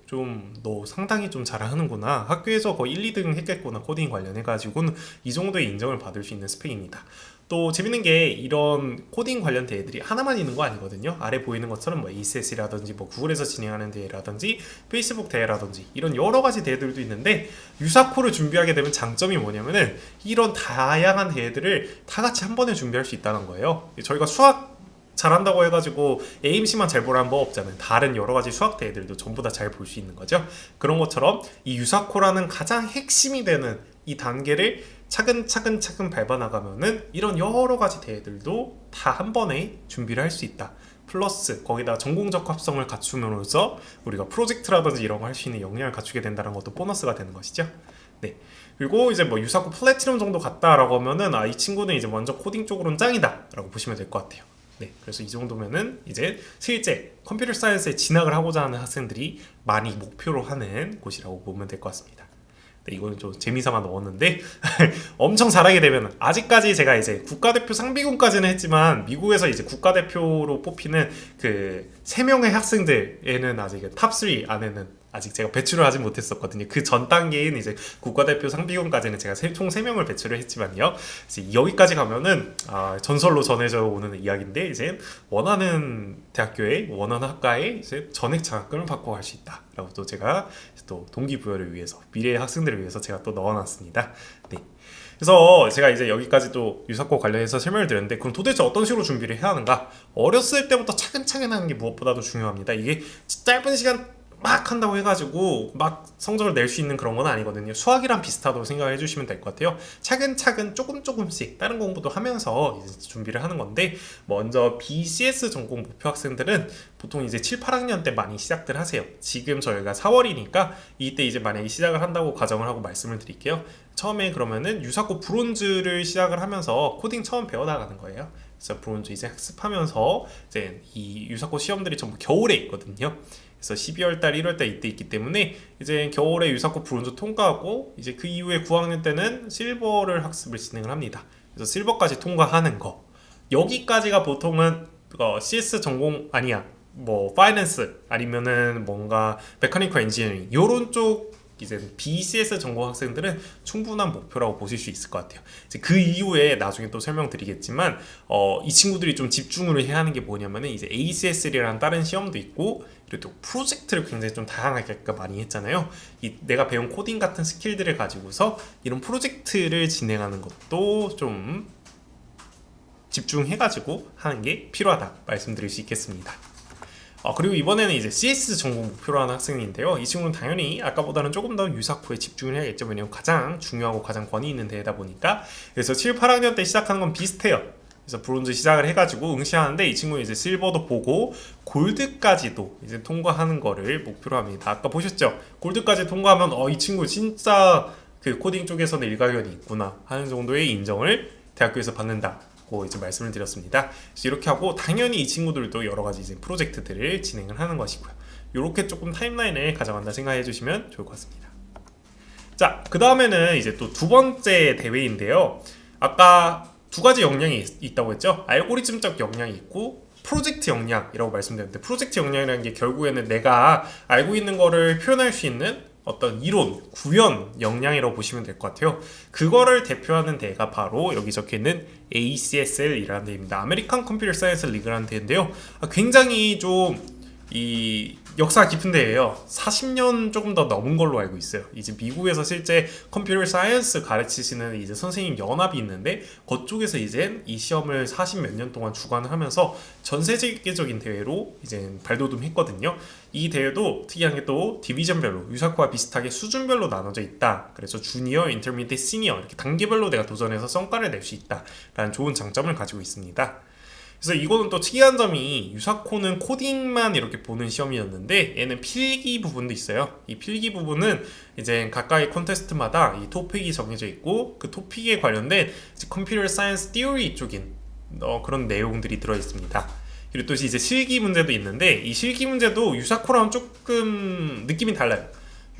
좀 너 상당히 좀 잘하는구나, 학교에서 거의 1, 2등 했겠구나, 코딩 관련해가지고는 이 정도의 인정을 받을 수 있는 스펙입니다. 또 재밌는 게, 이런 코딩 관련 대회들이 하나만 있는 거 아니거든요. 아래 보이는 것처럼 뭐 ACS라든지 뭐 구글에서 진행하는 대회라든지 페이스북 대회라든지 이런 여러 가지 대회들도 있는데, 유사코를 준비하게 되면 장점이 뭐냐면은 이런 다양한 대회들을 다 같이 한 번에 준비할 수 있다는 거예요. 저희가 수학 잘한다고 해가지고 AMC만 잘 보라는 법 없잖아요. 다른 여러 가지 수학 대회들도 전부 다 잘 볼 수 있는 거죠. 그런 것처럼 이 유사코라는 가장 핵심이 되는 이 단계를 차근차근 밟아나가면은 이런 여러 가지 대회들도 다 한 번에 준비를 할 수 있다. 플러스 거기다 전공적 합성을 갖추면서 우리가 프로젝트라든지 이런 거 할 수 있는 역량을 갖추게 된다는 것도 보너스가 되는 것이죠. 네. 그리고 이제 뭐 유사코 플래티넘 정도 갔다라고 하면은 이 친구는 이제 먼저 코딩 쪽으로는 짱이다라고 보시면 될 것 같아요. 네, 그래서 이 정도면은 이제 실제 컴퓨터 사이언스에 진학을 하고자 하는 학생들이 많이 목표로 하는 곳이라고 보면 될 것 같습니다. 네, 이거는 좀 재미삼아 넣었는데 엄청 잘하게 되면, 아직까지 제가 이제 국가대표 상비군까지는 했지만 미국에서 이제 국가대표로 뽑히는 그 3명의 학생들에는 아직 탑3 안에는 아직 제가 배출을 하지 못했었거든요. 그 전 단계인 이제 국가대표 상비군까지는 제가 총 3명을 배출을 했지만요. 이제 여기까지 가면은 전설로 전해져 오는 이야기인데, 이제 원하는 대학교에, 원하는 학과에 이제 전액 장학금을 받고 갈 수 있다라고 또 제가 또 동기부여를 위해서, 미래의 학생들을 위해서 제가 또 넣어놨습니다. 네. 그래서 제가 이제 여기까지 또 유사코 관련해서 설명을 드렸는데, 그럼 도대체 어떤 식으로 준비를 해야 하는가? 어렸을 때부터 차근차근 하는 게 무엇보다도 중요합니다. 이게 짧은 시간 막 한다고 해가지고 막 성적을 낼 수 있는 그런 건 아니거든요. 수학이랑 비슷하다고 생각을 해주시면 될 것 같아요. 차근차근 조금씩 다른 공부도 하면서 이제 준비를 하는 건데, 먼저 BCS 전공 목표 학생들은 보통 이제 7, 8학년 때 많이 시작들 하세요. 지금 저희가 4월이니까 이때 이제 만약에 시작을 한다고 가정을 하고 말씀을 드릴게요. 처음에 그러면은 유사코 브론즈를 시작을 하면서 코딩 처음 배워나가는 거예요. 그래서 브론즈 이제 학습하면서 이제 이 유사코 시험들이 전부 겨울에 있거든요. 그래서 12월달, 1월달 이때 있기 때문에 이제 겨울에 유사코 브론즈 통과하고, 이제 그 이후에 9학년 때는 실버를 학습을 진행을 합니다. 그래서 실버까지 통과하는 거, 여기까지가 보통은 CS 전공 아니야, 뭐 파이낸스 아니면은 뭔가 메카니컬 엔지니어링 요런 쪽 이제 BCS 전공 학생들은 충분한 목표라고 보실 수 있을 것 같아요. 이제 그 이후에 나중에 또 설명드리겠지만 이 친구들이 좀 집중을 해야 하는 게 뭐냐면은 이제 ACSL이라는 다른 시험도 있고 그리고 또 프로젝트를 굉장히 좀 다양하게 아까 많이 했잖아요. 내가 배운 코딩 같은 스킬들을 가지고서 이런 프로젝트를 진행하는 것도 좀 집중해가지고 하는 게 필요하다 말씀드릴 수 있겠습니다. 그리고 이번에는 이제 CS 전공 목표로 하는 학생인데요. 이 친구는 당연히 아까보다는 조금 더 유사코에 집중을 해야겠죠. 왜냐면 가장 중요하고 가장 권위 있는 대회다 보니까. 그래서 7, 8학년 때 시작하는 건 비슷해요. 그래서 브론즈 시작을 해가지고 응시하는데 이 친구는 이제 실버도 보고 골드까지도 이제 통과하는 거를 목표로 합니다. 아까 보셨죠? 골드까지 통과하면 이 친구 진짜 그 코딩 쪽에서는 일가견이 있구나 하는 정도의 인정을 대학교에서 받는다. 이제 말씀을 드렸습니다. 그래서 이렇게 하고 당연히 이 친구들도 여러 가지 이제 프로젝트들을 진행을 하는 것이고요. 이렇게 조금 타임라인을 가져간다 생각해 주시면 좋을 것 같습니다. 자, 그 다음에는 이제 또 두 번째 대회인데요. 아까 두 가지 역량이 있다고 했죠. 알고리즘적 역량이 있고 프로젝트 역량이라고 말씀드렸는데 프로젝트 역량이라는 게 결국에는 내가 알고 있는 거를 표현할 수 있는 어떤 이론, 구현 역량이라고 보시면 될 것 같아요. 그거를 대표하는 대회가 바로 여기 적혀있는 ACSL이라는 대회입니다. 아메리칸 컴퓨터 사이언스 리그라는 대회인데요. 굉장히 좀 이 역사 깊은 대회예요. 40년 조금 더 넘은 걸로 알고 있어요. 이제 미국에서 실제 컴퓨터 사이언스 가르치시는 이제 선생님 연합이 있는데 그쪽에서 이제 이 시험을 40 몇 년 동안 주관을 하면서 전 세계적인 대회로 이제 발돋움했거든요. 이 대회도 특이한 게 또 디비전별로 유사코와 비슷하게 수준별로 나눠져 있다. 그래서 주니어, 인터미디에이트, 시니어 이렇게 단계별로 내가 도전해서 성과를 낼 수 있다라는 좋은 장점을 가지고 있습니다. 그래서 이거는 또 특이한 점이 유사코는 코딩만 이렇게 보는 시험이었는데 얘는 필기 부분도 있어요. 이 필기 부분은 이제 각각의 콘테스트마다 이 토픽이 정해져 있고 그 토픽에 관련된 컴퓨터 사이언스 티어리 쪽인 그런 내용들이 들어 있습니다. 그리고 또 이제 실기 문제도 있는데 이 실기 문제도 유사코랑 조금 느낌이 달라요.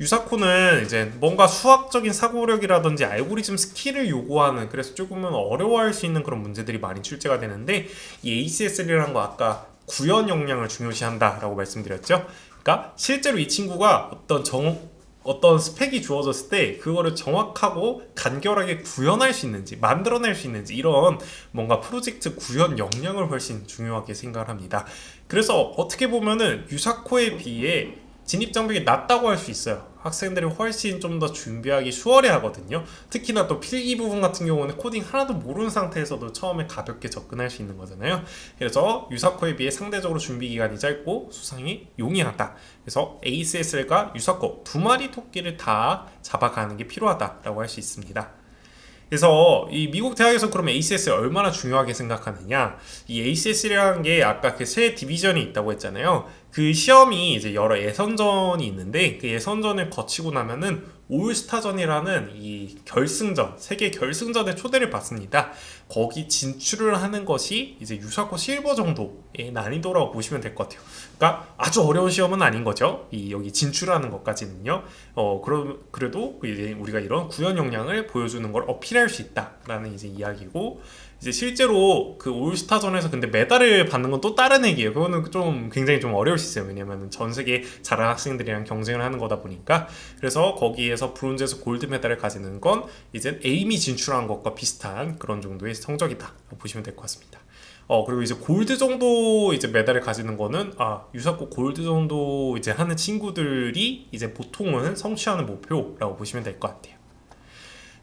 유사코는 이제 뭔가 수학적인 사고력이라든지 알고리즘 스킬을 요구하는 그래서 조금은 어려워할 수 있는 그런 문제들이 많이 출제가 되는데 이 ACSL이라는 거 아까 구현 역량을 중요시한다라고 말씀드렸죠. 그러니까 실제로 이 친구가 어떤 스펙이 주어졌을 때 그거를 정확하고 간결하게 구현할 수 있는지 만들어낼 수 있는지 이런 뭔가 프로젝트 구현 역량을 훨씬 중요하게 생각을 합니다. 그래서 어떻게 보면은 유사코에 비해 진입 장벽이 낮다고 할 수 있어요. 학생들이 훨씬 좀 더 준비하기 수월해 하거든요. 특히나 또 필기 부분 같은 경우는 코딩 하나도 모르는 상태에서도 처음에 가볍게 접근할 수 있는 거잖아요. 그래서 유사코에 비해 상대적으로 준비 기간이 짧고 수상이 용이하다. 그래서 ACSL과 유사코 두 마리 토끼를 다 잡아가는 게 필요하다라고 할 수 있습니다. 그래서 이 미국 대학에서 그럼 ACS를 얼마나 중요하게 생각하느냐? 이 ACS라는 게 아까 그 세 디비전이 있다고 했잖아요. 그 시험이 이제 여러 예선전이 있는데 그 예선전을 거치고 나면은 올스타전이라는 이 결승전, 세계 결승전에 초대를 받습니다. 거기 진출을 하는 것이 이제 유사코 실버 정도의 난이도라고 보시면 될 것 같아요. 그러니까 아주 어려운 시험은 아닌 거죠. 여기 진출하는 것까지는요. 그래도 이제 우리가 이런 구현 역량을 보여주는 걸 어필할 수 있다라는 이제 이야기고 이제 실제로 그 올스타전에서 근데 메달을 받는 건 또 다른 얘기예요. 그거는 좀 굉장히 좀 어려울 수 있어요. 왜냐면 전 세계 잘하는 학생들이랑 경쟁을 하는 거다 보니까. 그래서 거기에서 브론즈에서 골드 메달을 가지는 건 이제 에임이 진출한 것과 비슷한 그런 정도의 성적이다 보시면 될 것 같습니다. 그리고 이제 골드 정도 이제 메달을 가지는 거는 유사코 골드 정도 이제 하는 친구들이 이제 보통은 성취하는 목표라고 보시면 될 것 같아요.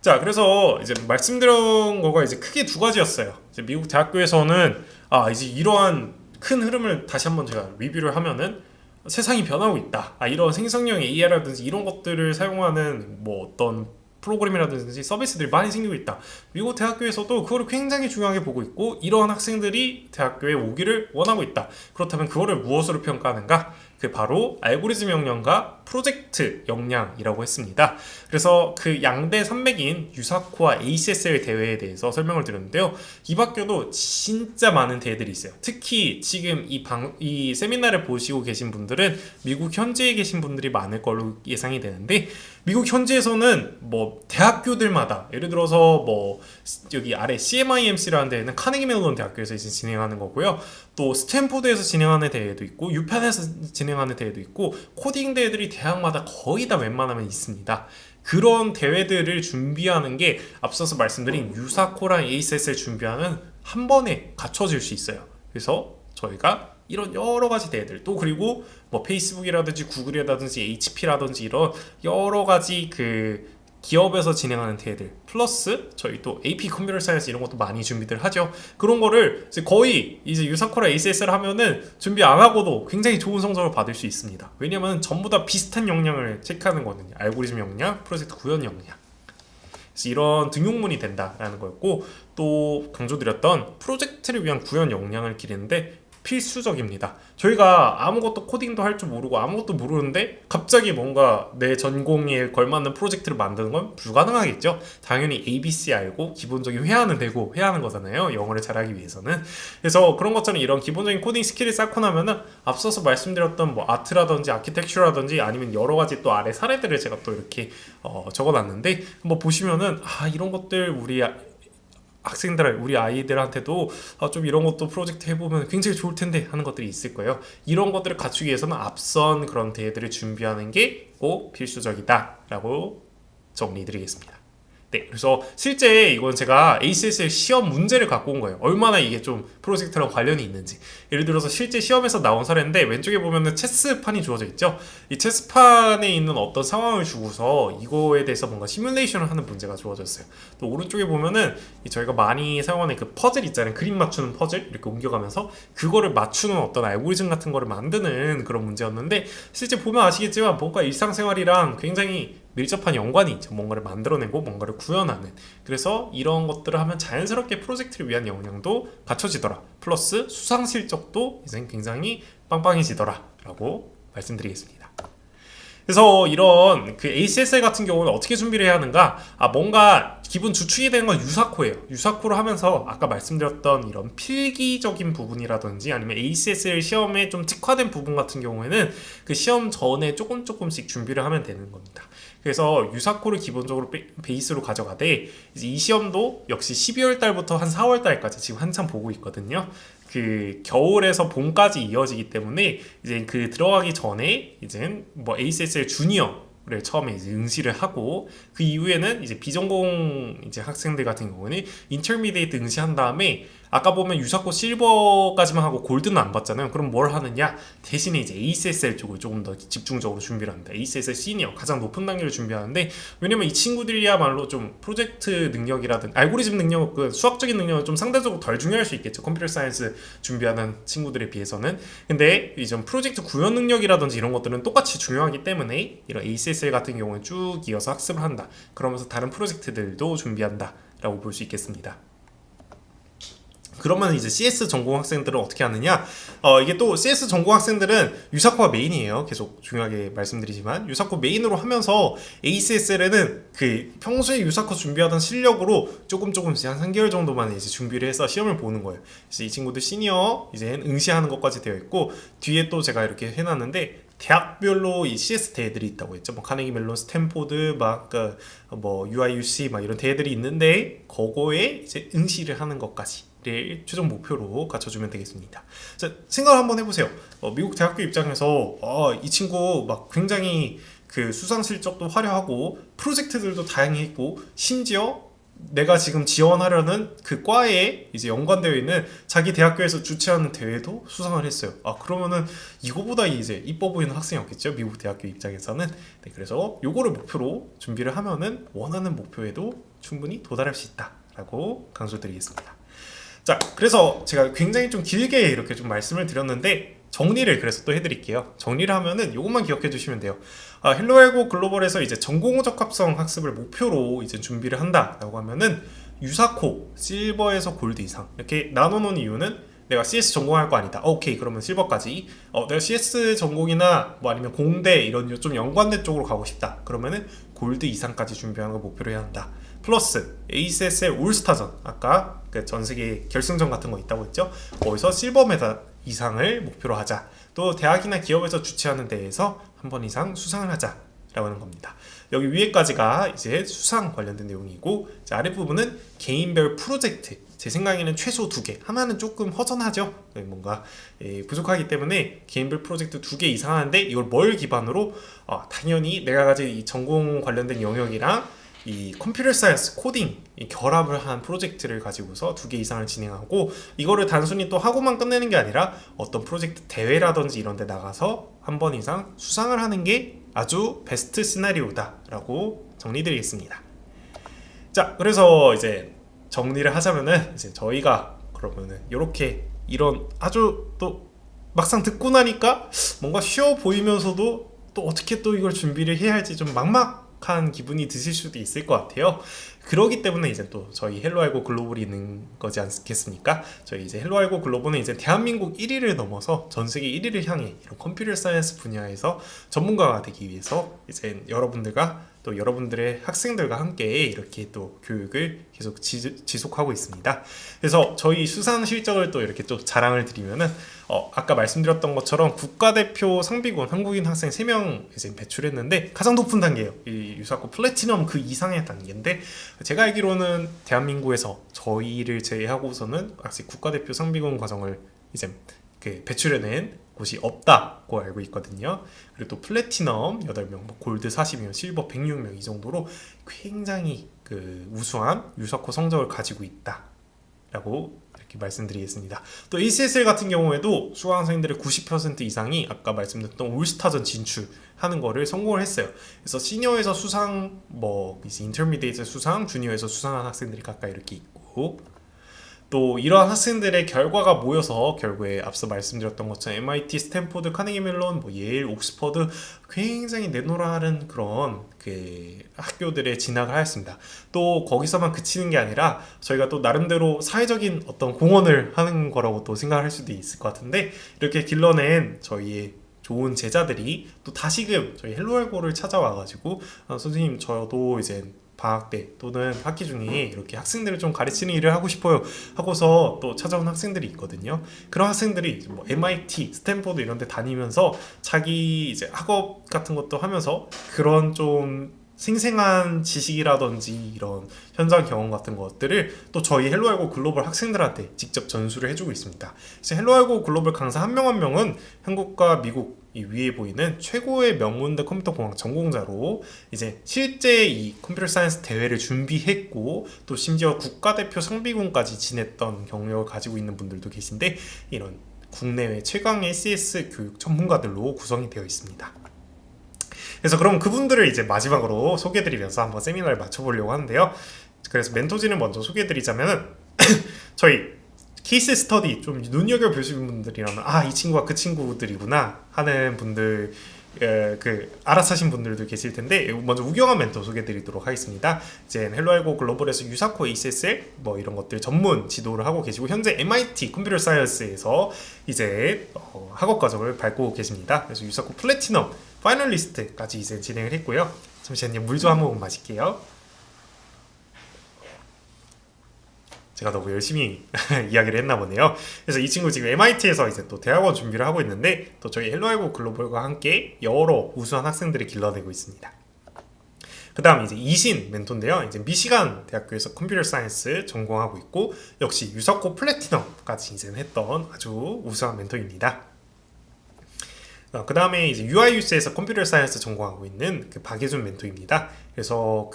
자, 그래서 이제 말씀드린 거가 이제 크게 두 가지였어요. 이제 미국 대학교에서는 이제 이러한 큰 흐름을 다시 한번 제가 리뷰를 하면은 세상이 변하고 있다. 이런 생성형 AI라든지 이런 것들을 사용하는 뭐 어떤 프로그램이라든지 서비스들이 많이 생기고 있다. 미국 대학교에서도 그거를 굉장히 중요하게 보고 있고 이러한 학생들이 대학교에 오기를 원하고 있다. 그렇다면 그거를 무엇으로 평가하는가? 그 바로 알고리즘 역량과 프로젝트 역량이라고 했습니다. 그래서 그 양대 산맥인 유사코와 ACSL 대회에 대해서 설명을 드렸는데요. 이 밖에도 진짜 많은 대회들이 있어요. 특히 지금 이 세미나를 보시고 계신 분들은 미국 현지에 계신 분들이 많을 걸로 예상이 되는데 미국 현지에서는 뭐 대학교들마다 예를 들어서 뭐 여기 아래 CMIMC라는 데는 카네기 멜론 대학교에서 이제 진행하는 거고요. 또 스탠포드에서 진행하는 대회도 있고 유펜에서 진행하는 진행하는 대회도 있고 코딩 대회들이 대학마다 거의 다 웬만하면 있습니다. 그런 대회들을 준비하는 게 앞서서 말씀드린 유사코랑 ACS를 준비하는 한 번에 갖춰질 수 있어요. 그래서 저희가 이런 여러 가지 대회들 또 그리고 뭐 페이스북이라든지 구글이라든지 HP라든지 이런 여러 가지 그 기업에서 진행하는 대회들 플러스 저희 또 AP 컴퓨터 사이언스 이런 것도 많이 준비들 하죠. 그런 거를 이제 거의 이제 유사코랑 ACS를 하면은 준비 안 하고도 굉장히 좋은 성적을 받을 수 있습니다. 왜냐면 전부 다 비슷한 역량을 체크하는 거거든요. 알고리즘 역량, 프로젝트 구현 역량. 그래서 이런 등용문이 된다라는 거였고 또 강조드렸던 프로젝트를 위한 구현 역량을 기르는데 필수적입니다. 저희가 아무것도 코딩도 할 줄 모르고 아무것도 모르는데 갑자기 뭔가 내 전공에 걸맞는 프로젝트를 만드는 건 불가능하겠죠. 당연히 ABC 알고 기본적인 회화는 되고 회화하는 거잖아요. 영어를 잘하기 위해서는. 그래서 그런 것처럼 이런 기본적인 코딩 스킬을 쌓고 나면은 앞서서 말씀드렸던 뭐 아트라든지 아키텍처라든지 아니면 여러 가지 또 아래 사례들을 제가 또 이렇게 적어놨는데 한번 보시면은 이런 것들 우리 학생들, 우리 아이들한테도 좀 이런 것도 프로젝트 해보면 굉장히 좋을 텐데 하는 것들이 있을 거예요. 이런 것들을 갖추기 위해서는 앞선 그런 대회들을 준비하는 게 꼭 필수적이다라고 정리해드리겠습니다. 네, 그래서 실제 이건 제가 ACSL 시험 문제를 갖고 온 거예요. 얼마나 이게 좀 프로젝트랑 관련이 있는지. 예를 들어서 실제 시험에서 나온 사례인데 왼쪽에 보면은 체스판이 주어져 있죠. 이 체스판에 있는 어떤 상황을 주고서 이거에 대해서 뭔가 시뮬레이션을 하는 문제가 주어졌어요. 또 오른쪽에 보면은 저희가 많이 사용하는 그 퍼즐 있잖아요. 그림 맞추는 퍼즐 이렇게 옮겨가면서 그거를 맞추는 어떤 알고리즘 같은 거를 만드는 그런 문제였는데 실제 보면 아시겠지만 뭔가 일상생활이랑 굉장히 밀접한 연관이 있죠. 뭔가를 만들어내고 뭔가를 구현하는. 그래서 이런 것들을 하면 자연스럽게 프로젝트를 위한 역량도 갖춰지더라. 플러스 수상 실적도 이제 굉장히 빵빵해지더라 라고 말씀드리겠습니다. 그래서 이런 그 ACSL 같은 경우는 어떻게 준비를 해야 하는가? 뭔가 기본 주축이 되는 건 유사코예요. 유사코를 하면서 아까 말씀드렸던 이런 필기적인 부분이라든지 아니면 ACSL 시험에 좀 특화된 부분 같은 경우에는 그 시험 전에 조금씩 준비를 하면 되는 겁니다. 그래서 유사코를 기본적으로 베이스로 가져가되 이제 이 시험도 역시 12월 달부터 한 4월 달까지 지금 한참 보고 있거든요. 그 겨울에서 봄까지 이어지기 때문에 이제 그 들어가기 전에 이제 뭐 ACSL 주니어를 처음에 이제 응시를 하고 그 이후에는 이제 비전공 이제 학생들 같은 경우는 인터미디에이트 응시한 다음에 아까 보면 유사코 실버까지만 하고 골드는 안 받잖아요. 그럼 뭘 하느냐? 대신에 이제 ACSL 쪽을 조금 더 집중적으로 준비를 합니다. ACSL 시니어 가장 높은 단계를 준비하는데 왜냐면 이 친구들이야말로 좀 프로젝트 능력이라든 알고리즘 능력, 그 수학적인 능력은 좀 상대적으로 덜 중요할 수 있겠죠. 컴퓨터 사이언스 준비하는 친구들에 비해서는. 근데 이전 프로젝트 구현 능력이라든지 이런 것들은 똑같이 중요하기 때문에 이런 ACSL 같은 경우는 쭉 이어서 학습을 한다. 그러면서 다른 프로젝트들도 준비한다 라고 볼 수 있겠습니다. 그러면 이제 CS 전공 학생들은 어떻게 하느냐? 이게 또 CS 전공 학생들은 유사코가 메인이에요. 계속 중요하게 말씀드리지만 유사코 메인으로 하면서 ACSL에는 그 평소에 유사코 준비하던 실력으로 조금씩 한 3개월 정도만 이제 준비를 해서 시험을 보는 거예요. 그래서 이 친구들 시니어 이제 응시하는 것까지 되어 있고 뒤에 또 제가 이렇게 해놨는데 대학별로 이 CS 대회들이 있다고 했죠. 뭐 카네기 멜론, 스탠포드, 뭐 UIUC 막 이런 대회들이 있는데 그거에 이제 응시를 하는 것까지. 최종 목표로 갖춰주면 되겠습니다. 자, 생각을 한번 해보세요. 미국 대학교 입장에서 이 친구 막 굉장히 그 수상 실적도 화려하고 프로젝트들도 다양히 했고 심지어 내가 지금 지원하려는 그 과에 이제 연관되어 있는 자기 대학교에서 주최하는 대회도 수상을 했어요. 그러면은 이거보다 이제 이뻐 보이는 학생이 없겠죠. 미국 대학교 입장에서는. 네, 그래서 요거를 목표로 준비를 하면은 원하는 목표에도 충분히 도달할 수 있다라고 강조드리겠습니다. 자, 그래서 제가 굉장히 좀 길게 이렇게 좀 말씀을 드렸는데 정리를 그래서 또 해드릴게요. 정리를 하면은 이것만 기억해 주시면 돼요. 헬로엘고 글로벌에서 이제 전공 적합성 학습을 목표로 이제 준비를 한다라고 하면은 유사코, 실버에서 골드 이상 이렇게 나눠놓은 이유는 내가 CS 전공할 거 아니다. 오케이, 그러면 실버까지. 내가 CS 전공이나 뭐 아니면 공대 이런 좀 연관된 쪽으로 가고 싶다. 그러면은 골드 이상까지 준비하는 걸 목표로 해야 한다. 플러스 ACSL 올스타전, 아까 그 전세계 결승전 같은 거 있다고 했죠. 거기서 실버 메달 이상을 목표로 하자. 또 대학이나 기업에서 주최하는 대회에서 한 번 이상 수상을 하자 라고 하는 겁니다. 여기 위에까지가 이제 수상 관련된 내용이고 아랫부분은 개인별 프로젝트 제 생각에는 최소 2개 하면은 조금 허전하죠. 뭔가 부족하기 때문에 개인별 프로젝트 2개 이상 하는데 이걸 뭘 기반으로 당연히 내가 가진 이 전공 관련된 영역이랑 이 컴퓨터 사이언스 코딩 이 결합을 한 프로젝트를 가지고서 2개 이상을 진행하고, 이거를 단순히 또 하고만 끝내는 게 아니라 어떤 프로젝트 대회라든지 이런 데 나가서 한 번 이상 수상을 하는 게 아주 베스트 시나리오다 라고 정리드리겠습니다. 자, 그래서 이제 정리를 하자면은 이제 저희가 그러면은 이렇게 이런 아주 또 막상 듣고 나니까 뭔가 쉬워 보이면서도 또 어떻게 또 이걸 준비를 해야 할지 좀 막막한 기분이 드실 수도 있을 것 같아요. 그러기 때문에 이제 또 저희 헬로알고 글로벌이 있는 거지 않겠습니까? 저희 이제 헬로알고 글로벌은 이제 대한민국 1위를 넘어서 전 세계 1위를 향해 이런 컴퓨터 사이언스 분야에서 전문가가 되기 위해서 이제 여러분들과 또 여러분들의 학생들과 함께 이렇게 또 교육을 계속 지속하고 있습니다. 그래서 저희 수상 실적을 또 이렇게 또 자랑을 드리면은 아까 말씀드렸던 것처럼 국가대표 상비군 한국인 학생 3명 이제 배출했는데 가장 높은 단계예요. 이 유사코 플래티넘 그 이상의 단계인데, 제가 알기로는 대한민국에서 저희를 제외하고서는 아직 국가대표 상비군 과정을 이제 배출해낸 곳이 없다고 알고 있거든요. 그리고 또 플래티넘 8명, 골드 40명, 실버 106명 이 정도로 굉장히 우수한 유사코 성적을 가지고 있다라고 이렇게 말씀드리겠습니다. 또 ACSL 같은 경우에도 수강생들의 90% 이상이 아까 말씀드렸던 올스타전 진출하는 거를 성공을 했어요. 그래서 시니어에서 수상, 이제 인터미디에이트 수상, 주니어에서 수상한 학생들이 가까이 이렇게 있고, 또 이러한 학생들의 결과가 모여서 결국에 앞서 말씀드렸던 것처럼 MIT, 스탠포드, 카네기 멜론, 예일, 옥스퍼드 굉장히 내노라는 그런 학교들에 진학을 하였습니다. 또 거기서만 그치는 게 아니라 저희가 또 나름대로 사회적인 어떤 공헌을 하는 거라고 또 생각을 할 수도 있을 것 같은데, 이렇게 길러낸 저희의 좋은 제자들이 또 다시금 저희 헬로알고를 찾아와가지고 선생님 저도 이제 방학 때 또는 학기 중에 이렇게 학생들을 좀 가르치는 일을 하고 싶어요 하고서 또 찾아온 학생들이 있거든요. 그런 학생들이 MIT, 스탠포드 이런 데 다니면서 자기 이제 학업 같은 것도 하면서 그런 좀 생생한 지식이라든지 이런 현장 경험 같은 것들을 또 저희 헬로알고 글로벌 학생들한테 직접 전수를 해주고 있습니다. 그래서 헬로알고 글로벌 강사 한 명 한 명은 한국과 미국 이 위에 보이는 최고의 명문대 컴퓨터공학 전공자로 이제 실제 이 컴퓨터 사이언스 대회를 준비했고, 또 심지어 국가대표 상비군까지 지냈던 경력을 가지고 있는 분들도 계신데, 이런 국내외 최강의 CS 교육 전문가들로 구성이 되어 있습니다. 그래서 그럼 그분들을 이제 마지막으로 소개해드리면서 한번 세미나를 마쳐보려고 하는데요. 그래서 멘토진을 먼저 소개해드리자면 저희 케이스 스터디 좀 눈여겨보시는 분들이라면 이 친구가 그 친구들이구나 하는 분들, 알아서 하신 분들도 계실 텐데, 먼저 우경환 멘토 소개해드리도록 하겠습니다. 이제 헬로알고 글로벌에서 유사코 ACSL 이런 것들 전문 지도를 하고 계시고, 현재 MIT 컴퓨터 사이언스에서 이제 학업 과정을 밟고 계십니다. 그래서 유사코 플래티넘 파이널리스트까지 이제 진행을 했고요. 잠시만요, 물 좀 한 모금 마실게요. 제가 너무 열심히 이야기를 했나 보네요. 그래서 이 친구 지금 MIT에서 이제 또 대학원 준비를 하고 있는데, 또 저희 헬로알고 글로벌과 함께 여러 우수한 학생들을 길러내고 있습니다. 그 다음 이제 이신 멘토인데요. 이제 미시간 대학교에서 컴퓨터 사이언스 전공하고 있고, 역시 유사코 플래티넘까지 이제 했던 아주 우수한 멘토입니다. 그 다음에 이제 UIUC에서 컴퓨터 사이언스 전공하고 있는 박예준 멘토입니다. 그래서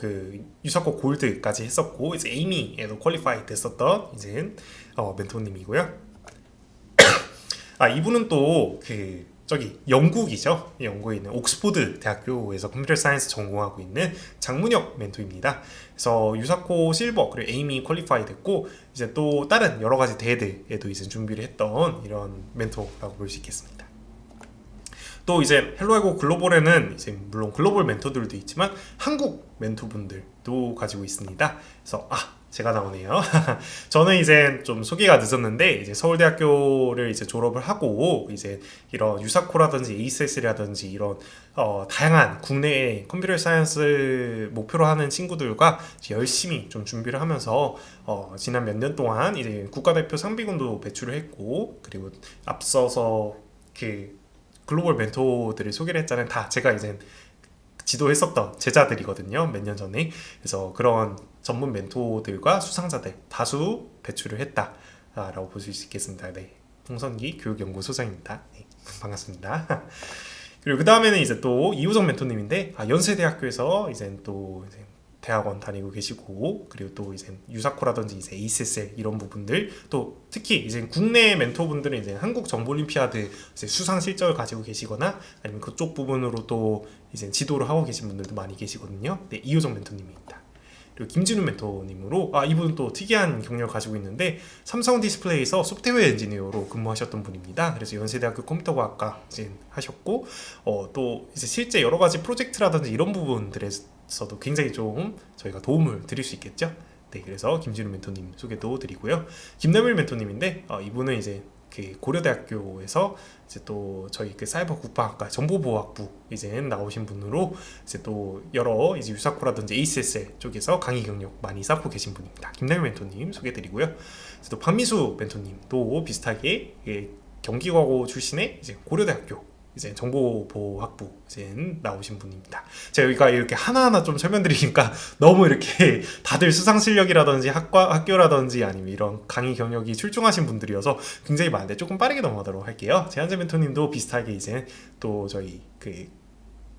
유사코 골드까지 했었고, 이제 에이미에도 퀄리파이 됐었던 이제 멘토님이고요. 이분은 또 영국이죠. 영국에 있는 옥스포드 대학교에서 컴퓨터 사이언스 전공하고 있는 장문혁 멘토입니다. 그래서 유사코 실버 그리고 에이미 퀄리파이 됐고, 이제 또 다른 여러 가지 대회들에도 이제 준비를 했던 이런 멘토라고 볼 수 있겠습니다. 또 이제 헬로알고 글로벌에는 이제 물론 글로벌 멘토들도 있지만 한국 멘토분들도 가지고 있습니다. 그래서 제가 나오네요. 저는 이제 좀 소개가 늦었는데, 이제 서울대학교를 이제 졸업을 하고 이제 이런 유사코라든지 ACS라든지 이런 다양한 국내의 컴퓨터 사이언스 목표로 하는 친구들과 열심히 좀 준비를 하면서 지난 몇 년 동안 이제 국가대표 상비군도 배출을 했고, 그리고 앞서서 글로벌 멘토들을 소개를 했잖아요. 다 제가 이제 지도했었던 제자들이거든요. 몇 년 전에. 그래서 그런 전문 멘토들과 수상자들 다수 배출을 했다라고 볼 수 있겠습니다. 네. 홍선기 교육연구소장입니다. 네, 반갑습니다. 그리고 그 다음에는 이제 또 이우정 멘토님인데 연세대학교에서 이제 또 이제 대학원 다니고 계시고 그리고 또 이제 유사코라든지 이제 ACSL 이런 부분들 또 특히 이제 국내 멘토분들은 이제 한국 정보올림피아드 이제 수상 실적을 가지고 계시거나 아니면 그쪽 부분으로 또 이제 지도를 하고 계신 분들도 많이 계시거든요. 네, 이우정 멘토님입니다. 그리고 김진우 멘토님으로 이분은 또 특이한 경력을 가지고 있는데 삼성 디스플레이에서 소프트웨어 엔지니어로 근무하셨던 분입니다. 그래서 연세대학교 컴퓨터과학과 이제 하셨고 또 이제 실제 여러 가지 프로젝트라든지 이런 부분들에서도 굉장히 좀 저희가 도움을 드릴 수 있겠죠. 네, 그래서 김진우 멘토님 소개도 드리고요. 김남일 멘토님인데 이분은 이제 그 고려대학교에서 이제 또 저희 그 사이버 국방학과 정보보호학부 이제 나오신 분으로 이제 또 여러 이제 유사코라든지 ACSL 쪽에서 강의 경력 많이 쌓고 계신 분입니다. 김남일 멘토님 소개드리고요. 또 박미수 멘토님도 비슷하게 경기과고 출신의 이제 고려대학교 이제 정보보호학부 이제 나오신 분입니다. 제가 여기가 이렇게 하나하나 좀 설명드리니까 너무 이렇게 다들 수상 실력이라든지 학교라든지 아니면 이런 강의 경력이 출중하신 분들이어서 굉장히 많은데 조금 빠르게 넘어가도록 할게요. 제한재 멘토님도 비슷하게 이제 또 저희 그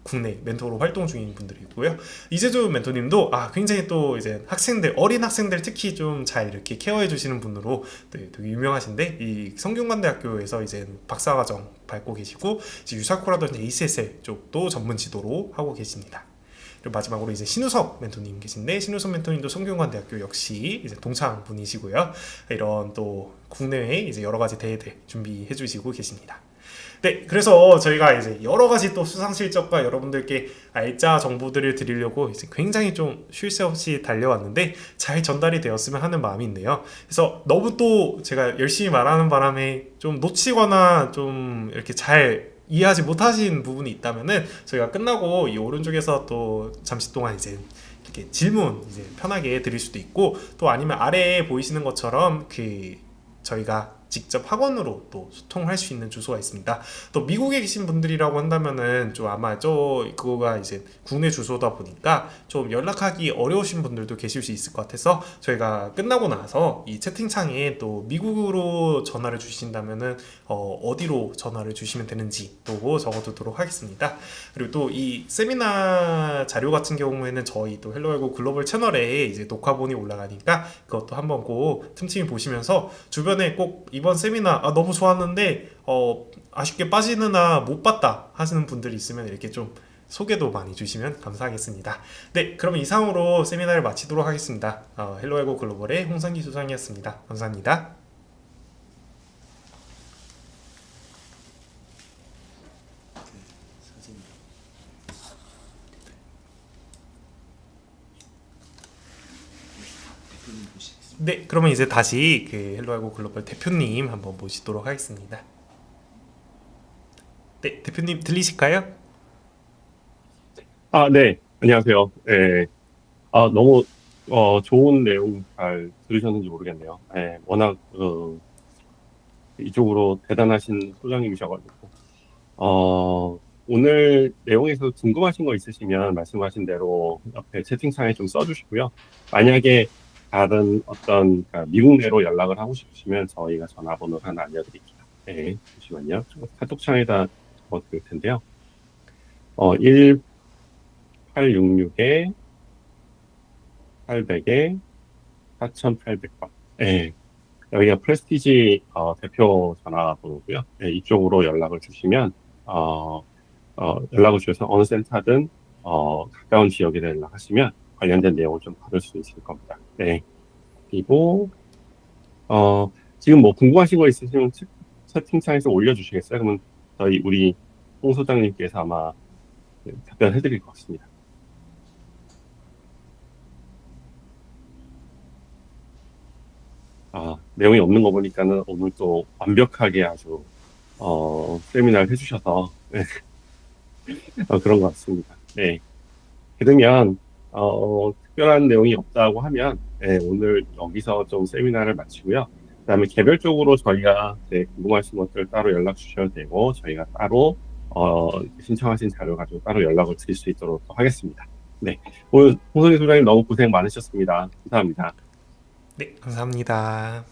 국내 멘토로 활동 중인 분들이고요. 이재주 멘토님도 굉장히 또 이제 학생들, 어린 학생들 특히 좀 잘 이렇게 케어해 주시는 분으로 되게 유명하신데 이 성균관대학교에서 이제 박사과정 밟고 계시고 이제 유사코라든지 ACSL 쪽도 전문 지도로 하고 계십니다. 그리고 마지막으로 이제 신우석 멘토님 계신데 신우석 멘토님도 성균관대학교 역시 이제 동창 분이시고요. 이런 또 국내외 이제 여러 가지 대회들 준비해 주시고 계십니다. 네, 그래서 저희가 이제 여러 가지 또 수상 실적과 여러분들께 알짜 정보들을 드리려고 이제 굉장히 좀 쉴 새 없이 달려왔는데 잘 전달이 되었으면 하는 마음이 있네요. 그래서 너무 또 제가 열심히 말하는 바람에 좀 놓치거나 좀 이렇게 잘 이해하지 못하신 부분이 있다면은 저희가 끝나고 이 오른쪽에서 또 잠시 동안 이제 이렇게 질문 이제 편하게 드릴 수도 있고 또 아니면 아래에 보이시는 것처럼 그 저희가 직접 학원으로 또 소통할 수 있는 주소가 있습니다. 또 미국에 계신 분들이라고 한다면은 좀 아마 그거가 이제 국내 주소다 보니까 좀 연락하기 어려우신 분들도 계실 수 있을 것 같아서 저희가 끝나고 나서 이 채팅창에 또 미국으로 전화를 주신다면은 어디로 전화를 주시면 되는지 또 적어두도록 하겠습니다. 그리고 또 이 세미나 자료 같은 경우에는 저희 또 헬로알고 글로벌 채널에 이제 녹화본이 올라가니까 그것도 한번 꼭 틈틈이 보시면서 주변에 꼭 이번 세미나 너무 좋았는데 아쉽게 빠지느나 못 봤다 하시는 분들이 있으면 이렇게 좀 소개도 많이 주시면 감사하겠습니다. 네, 그러면 이상으로 세미나를 마치도록 하겠습니다. 헬로알고 글로벌의 홍상기 소장이었습니다. 감사합니다. 네, 그러면 이제 다시 그 헬로알고 글로벌 대표님 한번 모시도록 하겠습니다. 네, 대표님 들리실까요? 네. 안녕하세요. 네. 너무 좋은 내용 잘 들으셨는지 모르겠네요. 네, 워낙 이쪽으로 대단하신 소장님이셔가지고 오늘 내용에서 궁금하신 거 있으시면 말씀하신 대로 옆에 채팅창에 좀 써주시고요. 만약에 다른 어떤 미국 내로 연락을 하고 싶으시면 저희가 전화번호를 하나 알려드릴게요. 네, 잠시만요. 카톡창에다 적어드릴 텐데요. 1866에 800에 4800번. 네, 여기가 프레스티지 대표 전화번호고요. 네, 이쪽으로 연락을 주시면 연락을 주셔서 어느 센터든 가까운 지역에 연락하시면 관련된 내용을 좀 받을 수 있을 겁니다. 네. 그리고 지금 뭐 궁금하신 거 있으시면 채팅창에서 올려주시겠어요? 그러면 우리 홍 소장님께서 아마 답변해드릴 것 같습니다. 내용이 없는 거 보니까는 오늘 또 완벽하게 아주 세미나를 해주셔서 네. 그런 것 같습니다. 네. 그러면 특별한 내용이 없다고 하면 네, 오늘 여기서 좀 세미나를 마치고요. 그다음에 개별적으로 저희가 궁금하신 것들 따로 연락 주셔도 되고 저희가 따로 신청하신 자료 가지고 따로 연락을 드릴 수 있도록 하겠습니다. 네, 오늘 홍선희 소장님 너무 고생 많으셨습니다. 감사합니다. 네, 감사합니다.